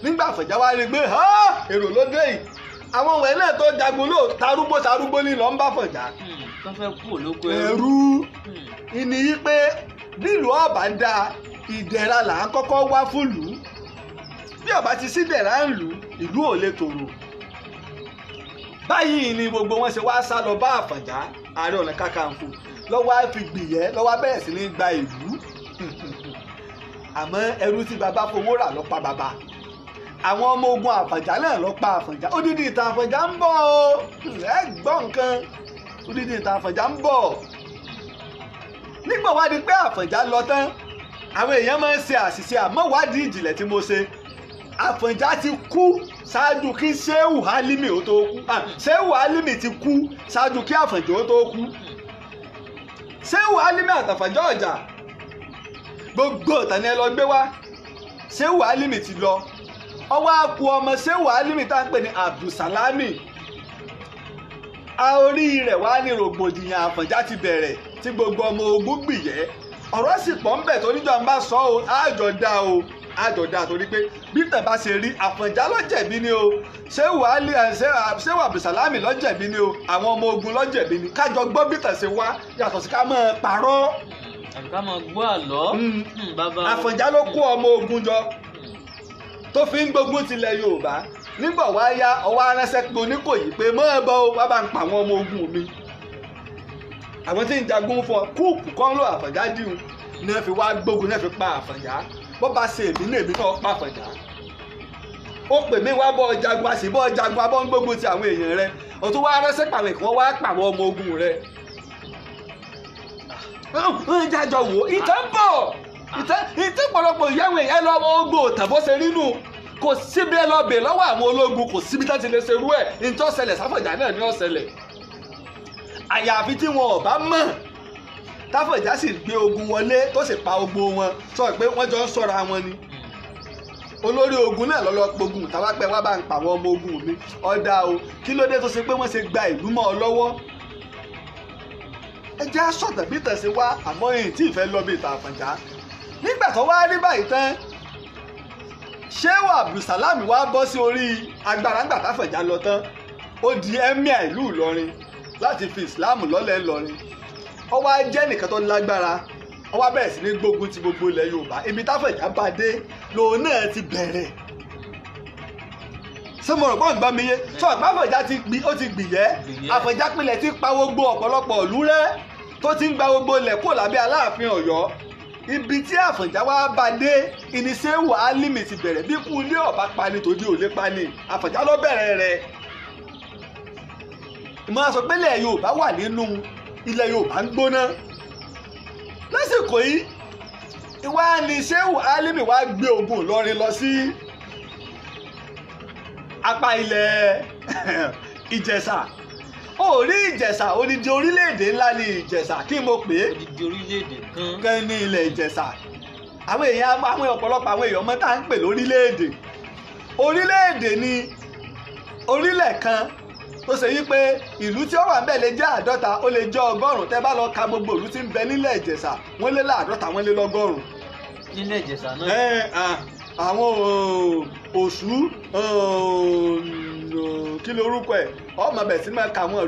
nígbà Àfọ̀njá wá rí i pé èrò ló dé yìí àwọn ọ̀wẹ́ náà tó jagun ló tarúgbó ní lọ ń bá Àfọ̀njá. wọ́n fẹ́ kú olóko ẹrú ìní yí pé nílùú ọ̀bà dá ìdẹ̀ra là ń kọ́kọ́ wá fúlùú bí ọba ti sí dẹ̀ra ń lù ìlú ò lè tòrò. báyìí ni gbogbo wọn ṣe wá sá lọ bá Àfọ̀njá Ààrẹ Ọ̀nà Kakanfò lọ́wọ́ fi gbìyẹ́ lọ́wọ́ bẹ̀rẹ̀ sí ní gba ìlú àmọ́ ẹrú tí baba fowó rà ló pa baba àwọn ọmọ ogun Àfọ̀njá náà ló pa Àfọ̀njá odidi ìtàn Àfọ̀njá ń bọ̀ o ẹ gbọ́ nǹkan odidi ìtàn Àfọ̀njá ń bọ̀ nígbà wá di pé Àfọ̀njá lọ tán àwọn èèyàn máa ń ṣe àṣìṣe àmọ́ wádìí ìjìnlẹ̀ tí mo ṣe Àfọ̀njá ti kú ṣáájú kí Ṣéhù Álímì ó tó kú Ṣéhù Álímì ti kú ṣáájú kí Àfọ̀njá ó tó kú Ṣéhù Álímì àtàfọ̀njá ọjà gbogbo ìtàn ẹ lọ gbé wá Ṣéhù Álímì ti lọ ọwọ́ àkú ọmọ Ṣéhù Álímì tá à ń pè ní Abdulsalami orí rẹ̀ wá ní rògbòdìyàn Àfọ̀njá ti bẹ̀rẹ̀ tí gbogbo ọmọ ogun gbìyẹ́ ọ̀rọ̀ sì pọ̀ ń bẹ̀ tó níjọ́ ń bá sọ ọ́ àjọ̀dá torí pé bí tẹ̀ bá ṣe rí Àfọ̀njá ló jẹ̀bi ni o Ṣéhù Abdulsalami ló jẹ̀bi ni o àwọn ọmọ ogun ló jẹ̀bi ni kájọ gbọ́ bí tẹ̀ ṣe wá yàtọ̀ sí ká máa parọ́. àbíká máa gbọ́ àlọ́. Àfọ̀njá ló kó ọmọ ogun jọ tó fi ń gbógun tilẹ̀ Yorùbá nígbà wá yá ọwọ́ aránṣẹ́ pé Oníkòyí pé mọ́ ẹ bọ́ wá bá ń pa àwọn ọmọ ogun mi àwọn tí ń jagun fún ọ kúùpù kan ló Àfọ̀njá dìhun ní ẹ fi wá gbógun ní ẹ fi pa Àfọ̀njá bó bá ṣe èmi ní èmi náà pa Àfọ̀njá ó pè mí wá bọ́ jagun a sì bọ́ jagun abọ́ ń gbógun ti àwọn èèyàn rẹ ọ̀tún wá ránṣẹ́ pàwọn ìkan wá pa àwọn ọmọ ogun rẹ ń jájọ wò ìtàn bọ̀ ìtàn pọ̀lọpọ̀ ìyáwó èèyàn lọ́wọ́ ogbó tàbó ṣe rínú kò síbi ẹ lọ bè lọ́wọ́ àwọn ológun kò síbi tá ti lè ṣerú ẹ̀ nítorí ọ̀sẹ̀lẹ̀ sáfọ̀njá náà ní ọ̀sẹ̀lẹ̀ àyàfi tí wọn ò bá mọ̀ táfọ̀njá sì gbé ogun wọlé tó sì pa ogbó wọn sọ pé wọ́n jọ ń ṣọ́ra wọn ni olórí ogun náà lọ́lọ́ pogun tàwa pẹ́ wá bá ń pa àwọn ọmọ ogun mi ọ̀dà o kí ló dé tó ṣe pé wọ́n ṣe gba ìlú mọ́ ọ lọ́wọ́ ẹ jẹ́ àṣọ̀tàn bí tàn ṣe wá àmọ́ èyí tí ìfẹ́ lọ bí ìtàn Àfọ̀njá nígbà tó wá rí báyìí tán Ṣéhù Abdulsalam wá bọ́ sí orí agbára ńgbà táfọ̀njá lọ tán ó di emir ìlú Ìlọrin láti fi ìsìláàmù lọ́lẹ̀ Ìlọrin ó wá jẹ́ nìkan tó lágbára ó wá bẹ̀rẹ̀ sí ní gbógun ti gbogbo ilẹ̀ Yorùbá ibi táfọ̀njá bá dé lòun náà ti bẹ̀rẹ̀ ṣé mo rò pọ́n gbọ́ mi yé sọ pé Àfọ̀njá ó ti gbìyẹ́ Àfọ̀njá pilẹ̀ ti pa gbogbo ọ̀pọ̀lọpọ̀ ìlú rẹ́ tó ti ń gba gbogbo ilẹ̀ kó lábẹ́ Aláàfin Ọ̀yọ́ ibi tí Àfọ̀njá wá bá dé ìníṣẹ́wò Álímì ti bẹ̀rẹ̀ bí kú ilé ọ̀bá pani tòdí ò lè pani Àfọ̀njá ló bẹ̀rẹ̀ rẹ̀ ìmọ̀ sọ pé ilẹ̀ Yorùbá wà nínú ilẹ̀ Yorùbá ń gbóná lásìkò yìí ìwà ìníṣẹ́wò Álímì wá gbé ogun Ìlọrin lọ sí apá ilẹ̀ Ìjẹ̀ṣà orí Ìjẹ̀ṣà odidi orílẹ̀-èdè ńlá ní Ìjẹ̀ṣà kí mo pè é odidi orílẹ̀-èdè kan ní ilẹ̀ Ìjẹ̀ṣà àwọn èèyàn àwọn ọ̀pọ̀lọpọ̀ àwọn èèyàn mọ́ tá à ń pè lórílẹ̀-èdè orílẹ̀-èdè ni orílẹ̀ kan tó ṣe yí pé ìlú tí ó wà ń bẹ̀ lè jẹ́ 50 ó lè jẹ́ 100 tẹ́ bá lọ ka gbogbo ìlú tí ń bẹ nílẹ̀ Ìjẹ̀ṣà wọ́n lé 50 wọ́n lé 100 nílẹ̀ Ìjẹ̀ṣà náà àwọn Òṣù kí ló orúkọ ẹ̀ ọmọ bẹ̀ sí máa ka àwọn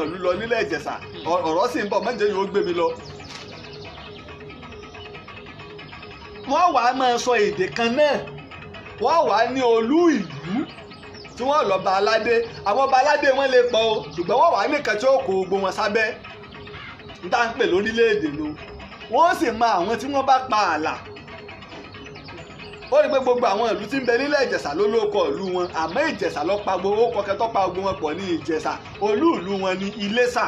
ìlú lọ nílẹ̀ Ìjẹ̀ṣà ọ̀rọ̀ sì ń bọ̀ mọ́jẹ́ yóò gbé mi lọ. wọ́n wàá máa sọ èdè kan náà wọ́n wàá ní olú ìlú tí wọ́n lọ bá aládé àwọn ọba aládé wọn lè pọ̀ o ṣùgbọ́n wọ́n wàá nìkan tí ó kó gbogbo wọn sábẹ́ ń tá ń pè lórílẹ̀‐èdè nu wọ́n sì mọ àwọn tí wọ́n bá pa ààlà ó rí pé gbogbo àwọn ìlú tí ń bẹ nílẹ̀ Ìjẹ̀ṣà ló lóko ìlú wọn àmọ́ Ìjẹ̀ṣà ló pa gbogbo kọkẹ́ tó pa gbogbo wọn pọ̀ ní Ìjẹ̀ṣà olú ìlú wọn ní Iléṣà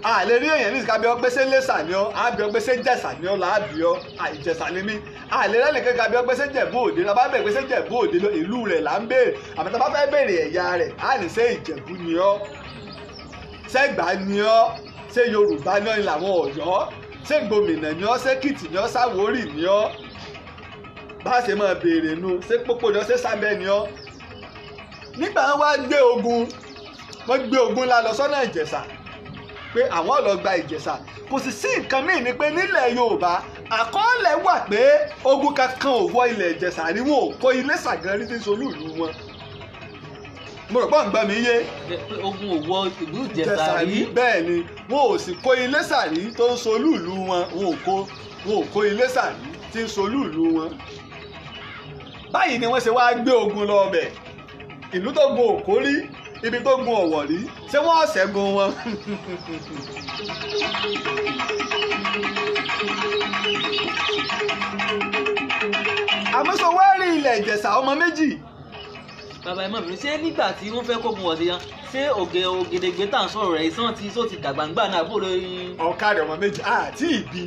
àlè rí èèyàn nígbà bí ọ pé ṣé Iléṣà ni ọ àbí ọ pé ṣé Ìjẹ̀ṣà ni ọ làábí ọ Ìjẹ̀ṣà ni mí àlè rẹ nìkan kàbí ọ pé ṣé Ìjẹ̀bú Òde lọ bá bẹ̀rẹ̀ pé ṣé Ìjẹ̀bú Òde lọ ìlú rẹ̀ là ń béèrè àmọ́ tá bá fẹ́ béèrè ẹ̀yà rẹ̀ á ní ṣé Ìjẹ̀bú ni ọ ṣé Ẹ̀gbá ni ọ ṣé Yorùbá ni ọ ní làwọn Ọ̀yọ́ ṣé Gbòmìnà ni ọ ṣé Èkìtì ni ọ ṣàwórì ni ọ bá ṣe máa béèrè nu ṣé Pópó ni ọ ṣé Sábẹ́ ni ọ nígbà wọn wá gbé ogun ńlá lọ sọ́nà Ìjẹ̀ṣà pé àwọn lọ gba Ìjẹ̀ṣà kò sì sí nǹkan míì ni pé nílẹ̀ Yorùbá àkọọ́lẹ̀ wà pé ogun kankan ò wọ ilẹ̀ Ìjẹ̀ṣà ni wọn ò kó Iléṣà gan rí tí ń solú ìlú wọn mo rò pé ń gbọ́ mi yé ogun ò wọ ìlú Ìjẹ̀ṣà rí bẹ́ẹ̀ ni wọn ò sì kó Iléṣà rí tó ń solú ìlú wọn wọn ò kó Iléṣà rí tí ń solú ìlú wọn báyìí ni wọ́n ṣe wá gbé ogun lọ ọbẹ̀ ìlú tó gun Òkó rí ibi tó gun Ọ̀wọ̀ rí ṣé wọ́n ṣẹ́gun wọn. àmọ́sọ wá rí ilẹ̀ Ìjẹ̀ṣà ọmọ méjì. bàbá ẹ má bínú ṣé nígbà tí wọ́n fẹ́ kógun ọ̀sẹ̀ yan ṣé Ògèdèngbé tá à ń sọ̀rọ̀ rẹ̀ ìsàn tí sọ ti dàgbàǹgbà náà bó lórí. ọ̀kadà ọmọ méjì àti ìbí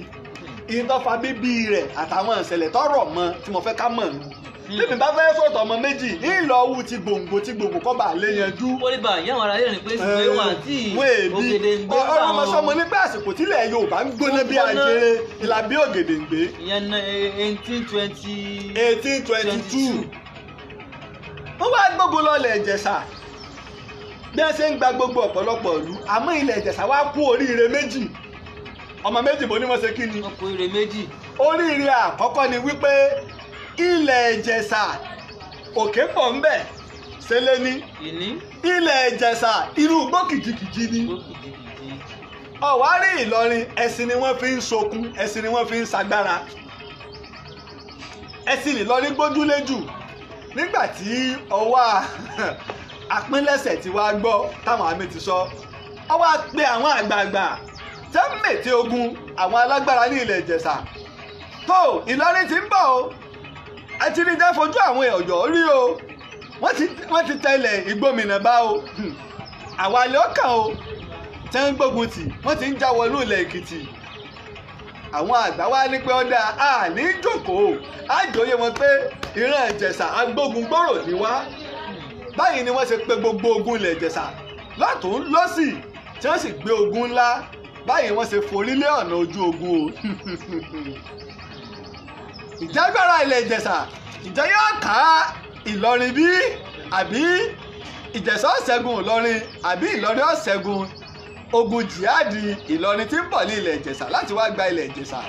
ìtọ́fà bíbí rẹ̀ àtàwọn ìṣẹ̀lẹ̀ tọrọ mọ́ tí mo fẹ́ ká mọ̀ nù. Bíbí bá fẹ́ sọ̀tọ̀ ọmọ méjì ńlọ wù ti gbòǹgbò kọ́ bá lè yanjú. ó lè bá ìyáwó ara rẹ̀ rìn pé ṣùgbọ́n ìwọ̀n àti Ògèdèngbé bá wọn. ọmọ sọmọ nígbà àsìkò tílẹ̀ Yorùbá ń gbóná bí ajere ìlà bí Ògèdèngbé. ìyẹn 1822. wọ́n wá gbogbo lọ́lẹ̀ Ìjẹ̀ṣà bí wọ́n ṣe ń gba gbogbo ọ̀pọ̀lọpọ̀ ìlú àmọ́ ilẹ̀ Ìjẹ̀ṣà wá kú oríire méjì ọmọ méjì bó ní wọ́n ṣe kí ni. ọkọ̀ ire méjì. oríire àkọ́kọ́ ni wípé ilẹ̀ Ìjẹ̀ṣà òkè pọ̀ ń bẹ̀ ṣẹlẹ̀ ní. ilẹ̀ Ìjẹ̀ṣà irú igbó kìjikìji ni. ọ̀wárí Ìlọrin ẹ̀sìn ni wọ́n fi ń sokun ẹ̀sìn ni wọ́n fi ń sagbára. ẹ̀sìn Ìlọrin gbójúlé jù nígbà tí ọwọ́ apínlẹ̀sẹ̀ tí wàá gbọ́ táwọn àmì ti sọ ọ wá pe àwọn àgbààgbà tẹ́ ń mètè ogun àwọn alágbára ní ilẹ̀ Ìjẹ̀ṣà tó Ìlọrin ti ń bọ̀ o ẹ ti rí jẹ́ fojú àwọn Ọ̀yọ́ rí o wọ́n ti tẹ̀lẹ̀ Ìgbòmìnà bá o àwa lè ọkàn o tẹ́ ń gbógun tì wọ́n ti ń já wọnú ilẹ̀ Èkìtì àwọn àgbà wa ní pé ọ̀dà àní jókòó àjòyè wọn pé ìran Ìjẹ̀ṣà agbógun gbòòrò ní wá báyìí ni wọ́n ṣe pe gbogbo ogun ilẹ̀ Ìjẹ̀ṣà lọ́tún lọ́sì tí wọ́n sì gbé ogun ńlá báyìí wọ́n ṣe forí lé ọ̀nà ojú ogun o ìjágbára ilẹ̀ Ìjẹ̀ṣà ìjẹ́ yóò ká Ìlọrin bí àbí Ìjẹ̀ṣà ọ̀ṣẹ́gun Ìlọrin àbí Ìlọrin ọ̀ṣẹ́gun ogun jihadi Ìlọrin tí ń bọ̀ ní ilẹ̀ Ìjẹ̀ṣà láti wá gba ilẹ̀ Ìjẹ̀ṣà.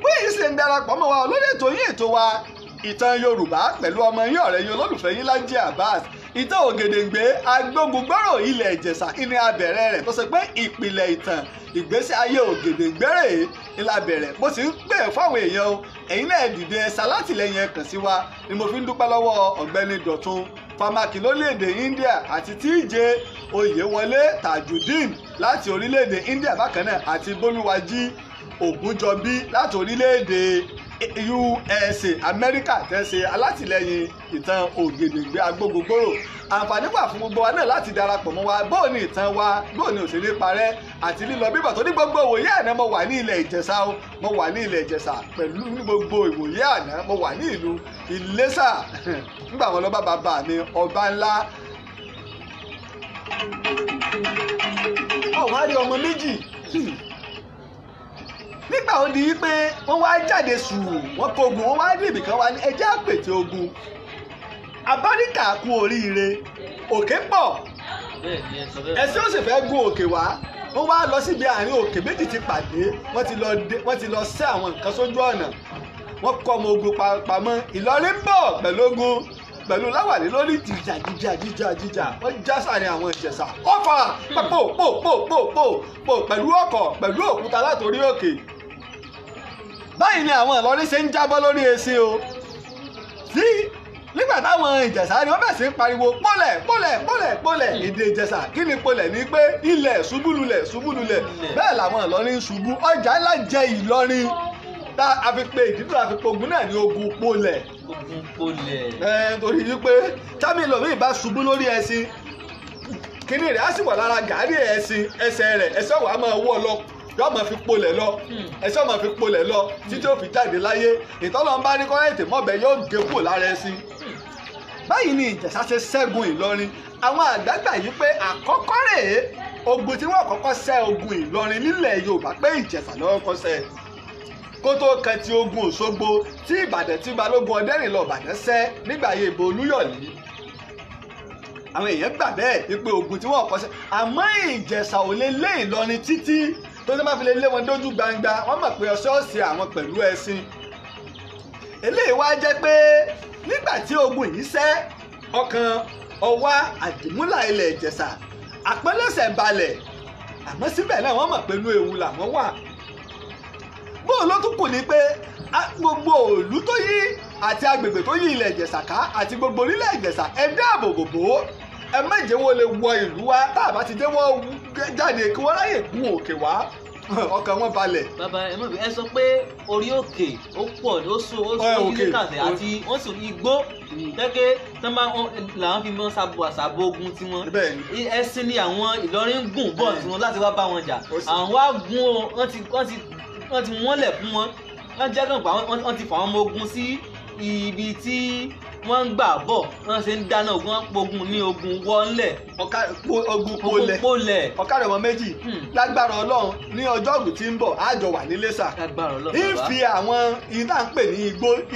wíyí sì ń darapọ̀ mọ́ wa lórí ètò yín ètò wa ìtàn Yorùbá pẹ̀lú ọmọ yín ọ̀rẹ́ yín olólùfẹ́ yín Lájí Abbas ìtàn Ògèdèngbé agbógungbòrò ilẹ̀ Ìjẹ̀ṣà ìní abẹ̀rẹ̀ rẹ̀ tó ṣe pé ìpìlẹ̀ ìtàn ìgbésí ayé Ògèdèngbé rèé ìlà bẹ̀rẹ̀ mo sì ń pè fáwọn èèyàn o ẹ̀yin náà dìde ẹ̀sà látìlẹ́yìn ẹ̀ kàn sí wa ni mo fi ń dúpẹ́ lọ́wọ́ ọ̀gbẹ́ni Dọ̀tun Fámákì lórílẹ̀‐èdè India àti TJ Oyèwọlé Tajudeen láti orílẹ̀‐èdè India bákan náà àti Bólúwájí Ògúnjọbí láti orílẹ̀‐èdè USA Amẹ́ríkà tẹ́sí alátìlẹ́yìn ìtàn Ògèdèngbé agbógungbòrò àǹfààní wà fún gbogbo wa náà láti darapọ̀ mọ́ wa bóò ní ìtàn wa bóò ní òṣèré parẹ́ àti lílọ bíbọ̀ tó ní gbogbo ìwòye àná mo wà ní ilẹ̀ Ìjẹ̀ṣà o mo wà ní ilẹ̀ Ìjẹ̀ṣà pẹ̀lú ní gbogbo ìwòye àná mo wà ní ìlú Iléṣà nígbà wọn lọ bá bàbá mi ọba ńlá ọ̀hún á rí ọmọ méjì nígbà ó di wípé wọ́n wá jáde sùúrù wọ́n kógun wọ́n wá dé ibìkan wá ní ẹjẹ́ àpètè ogun abáríkà kú oríire òkè pọ̀ ẹ̀sìn ó sì fẹ́ gun òkè wá wọ́n wá lọ síbi àárín òkè méjì ti pàdé wọ́n ti lọ sẹ́ àwọn nǹkan sójú ọ̀nà wọ́n kọ́ ọmọ ogun pamọ́ Ìlọrin ń bọ̀ pẹ̀lú ogun pẹ̀lú láwàlí lórí jíjà wọ́n já sàárín àwọn Ìjẹ̀ṣà ọ̀fà pò pẹ̀lú ọkọ̀ pẹ̀lú òkúta látòrí òkè báyìí ni àwọn Ìlọrin ṣe ń jábọ́ lórí ẹṣin o tí nígbà táwọn Ìjẹ̀ṣà ni wọ́n bẹ̀ sí pariwo pólẹ̀ èdè Ìjẹ̀ṣà kí ni pólẹ̀ ní pé ilẹ̀ ṣubúlulẹ̀ bẹ́ẹ̀ làwọn Ìlọrin ṣubú ọjà ńlá jẹ Ìlọrin tá a fi pe ìdídùn àfi pogun náà ní ogun pólẹ̀. Torí wípé tábìlì omi ìbá ṣubú lórí ẹṣin kíní rẹ̀ á sì wà lára gàárì ẹṣin ẹsẹ̀ rẹ̀ ẹsẹ̀ wàá máa wọ́ lọ yóò máa fi polẹ̀ lọ ẹsẹ̀ máa fi polẹ̀ lọ títí ó fi jáde láyé ìtọ́lọ́ ń bá ní kọ́rẹ́ǹtì mọ́bẹ yóò gé kúrò lára ẹṣin. báyìí ni Ìjẹ̀ṣà ṣe ṣẹ́gun Ìlọrin àwọn àgbàgbà yìí pé àkọ́kọ́ rèé ogun tí wọ́n kọ́kọ́ ṣẹ́ ogun Ìlọrin nílẹ̀ Yorùbá pé Ìjẹ̀ṣà lọ́wọ́ kọ́ ṣẹ́ kó tó kan ti ogun Òṣogbo tí Ìbàdàn tí Balógun Ọdẹ́rìnlọ Ìbàdàn ṣẹ́ nígbà ayé ìbò Olúyọ̀lé àwọn èèyàn gbà bẹ́ẹ̀ wípé ogun tí wọ́n kọ́ ṣẹ́ àmọ́ Ìjẹ̀ṣà ò lè lé Ìlọrin títí tó ṣe máa fi lè lé wọn dójú gbangba wọ́n mọ̀ pé ọ̀ṣọ́ọ̀ṣì àwọn pẹ̀lú ẹṣin eléyìí wá jẹ́ pé nígbà tí ogun yìí ṣẹ́ ọkàn Ọwá àdìmúlà ilẹ̀ Ìjẹ̀ṣà àpẹlẹsẹ̀ balẹ̀ àmọ́ síbẹ̀ náà wọ́n mọ̀ pé inú ewu làwọn wà bóun ló tún kù ní pé gbogbo òòlù tó yí àti agbègbè tó yí ilẹ̀ Ìjẹ̀ṣà ká àti gbogbo orílẹ̀ Ìjẹ̀ṣà ẹ dáàbò bò ó ẹ má jẹ́ wọ́n lè wọ ìlú wa tá a bá ti jẹ́ wọ́n jáde kí wọ́n ráyè gun òkè wá ọkàn wọn balẹ̀. bàbá ẹ mọ̀ bí ẹ sọ pé orí òkè ó pọ̀ ó so ilé kàfẹ́ àti wọ́n sùn igbó gẹ́gẹ́ tó máa làwọn fi mọ́ ṣàbò ogun tiwọn ẹṣin ni àwọn Ìlọrin ń gùn bọ̀ tiwọn láti wá bá wọn jà àwọn wá gun wọ́n ti wọ́nlẹ̀ fún wọn wọ́n jẹ́ kàn pa wọ́n ti fà wọ́n mọ ogun sí ibi tí wọ́n ń gbà bọ̀ wọ́n ṣe ń dáná ogun wọ́n pogun ní ogun wọ́nlẹ̀. ogun pólẹ̀ ọ̀kadà ọmọ méjì lágbára Ọlọ́run ní ọjọ́ ògùn tí ń bọ̀ àjọ wà ní Iléṣà ìfi àwọn ìdá ń pè ní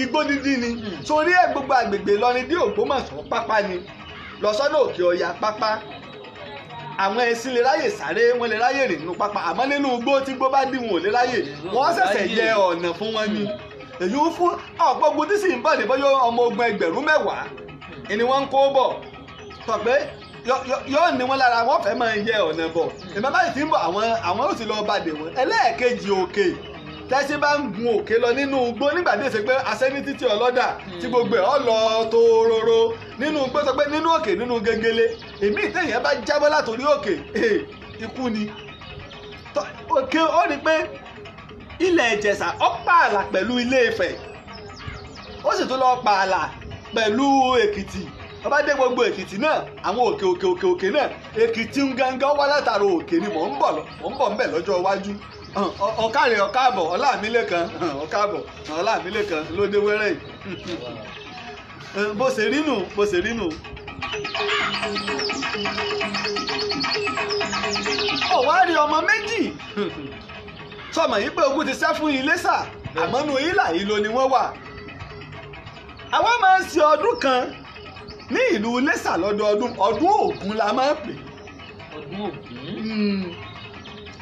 igbó dídí ni torí ẹ̀ gbogbo àgbègbè Ìlọrin dé Ògbómọ̀ṣọ́ pápá ni lọ́sọ́dọ̀ Òkè Ọya pápá àwọn ẹṣin lè ráyè sáré wọn lè ráyè rìn nínú pápá àmọ́ nínú igbó tí igbó bá dì wọn ò lè ráyè wọ́n ṣẹ̀ṣẹ̀ yẹ ọ̀nà fún wọn ni èyí ń fún ọ̀pọ̀ ogun tí sì ń bọ̀ ní bóyá ọmọ ogun 10,000 ni wọ́n ń kó bọ̀ tọ̀ pé yóò ní wọn lára wọn fẹ́ máa yẹ ọ̀nà bọ̀ ìmọ̀ báyìí tí ń bọ̀ àwọn ó sì lọ bá dè wọ́n ẹlẹ́ẹ̀kejì òkè tẹ́sí bá ń gun òkè lọ nínú igbó nígbà tí èsè pé asẹ́ni títí ọlọ́dà tí gbogbo ẹ̀ ọ́ lọ tóóróró nínú igbó sọ pé nínú òkè nínú gegele èmi ìtẹ̀yìn bá jábọ́ látòrí òkè ikú ni òkè ó rí pé ilẹ̀ Ìjẹ̀ṣà ó pààlà pẹ̀lú Ilé Ifẹ̀ ó sì tún lọ pààlà pẹ̀lú Èkìtì ọba dé gbogbo Èkìtì náà àwọn òkè náà Èkìtì ń gángan wá látara òkè ni mò ń bọ̀ ńbẹ̀ lọ́jọ́ iwájú ọ̀kàrẹ̀ ọ̀kàbọ̀ Ọlámílékan ọ̀kàbọ̀ Ọlámílékan ló dé wẹ́rẹ́ yìí bó ṣe rí nù. ó wá rí ọmọ méjì sọmọ yìí pé ogun ti ṣẹ́ fún Iléṣà àmọ́ nu ìlà ìlò ni wọ́n wà. àwọn máa ń ṣe ọdún kan ní ìlú Iléṣà lọ́dọọdún ọdún Ògún la máa ń pè.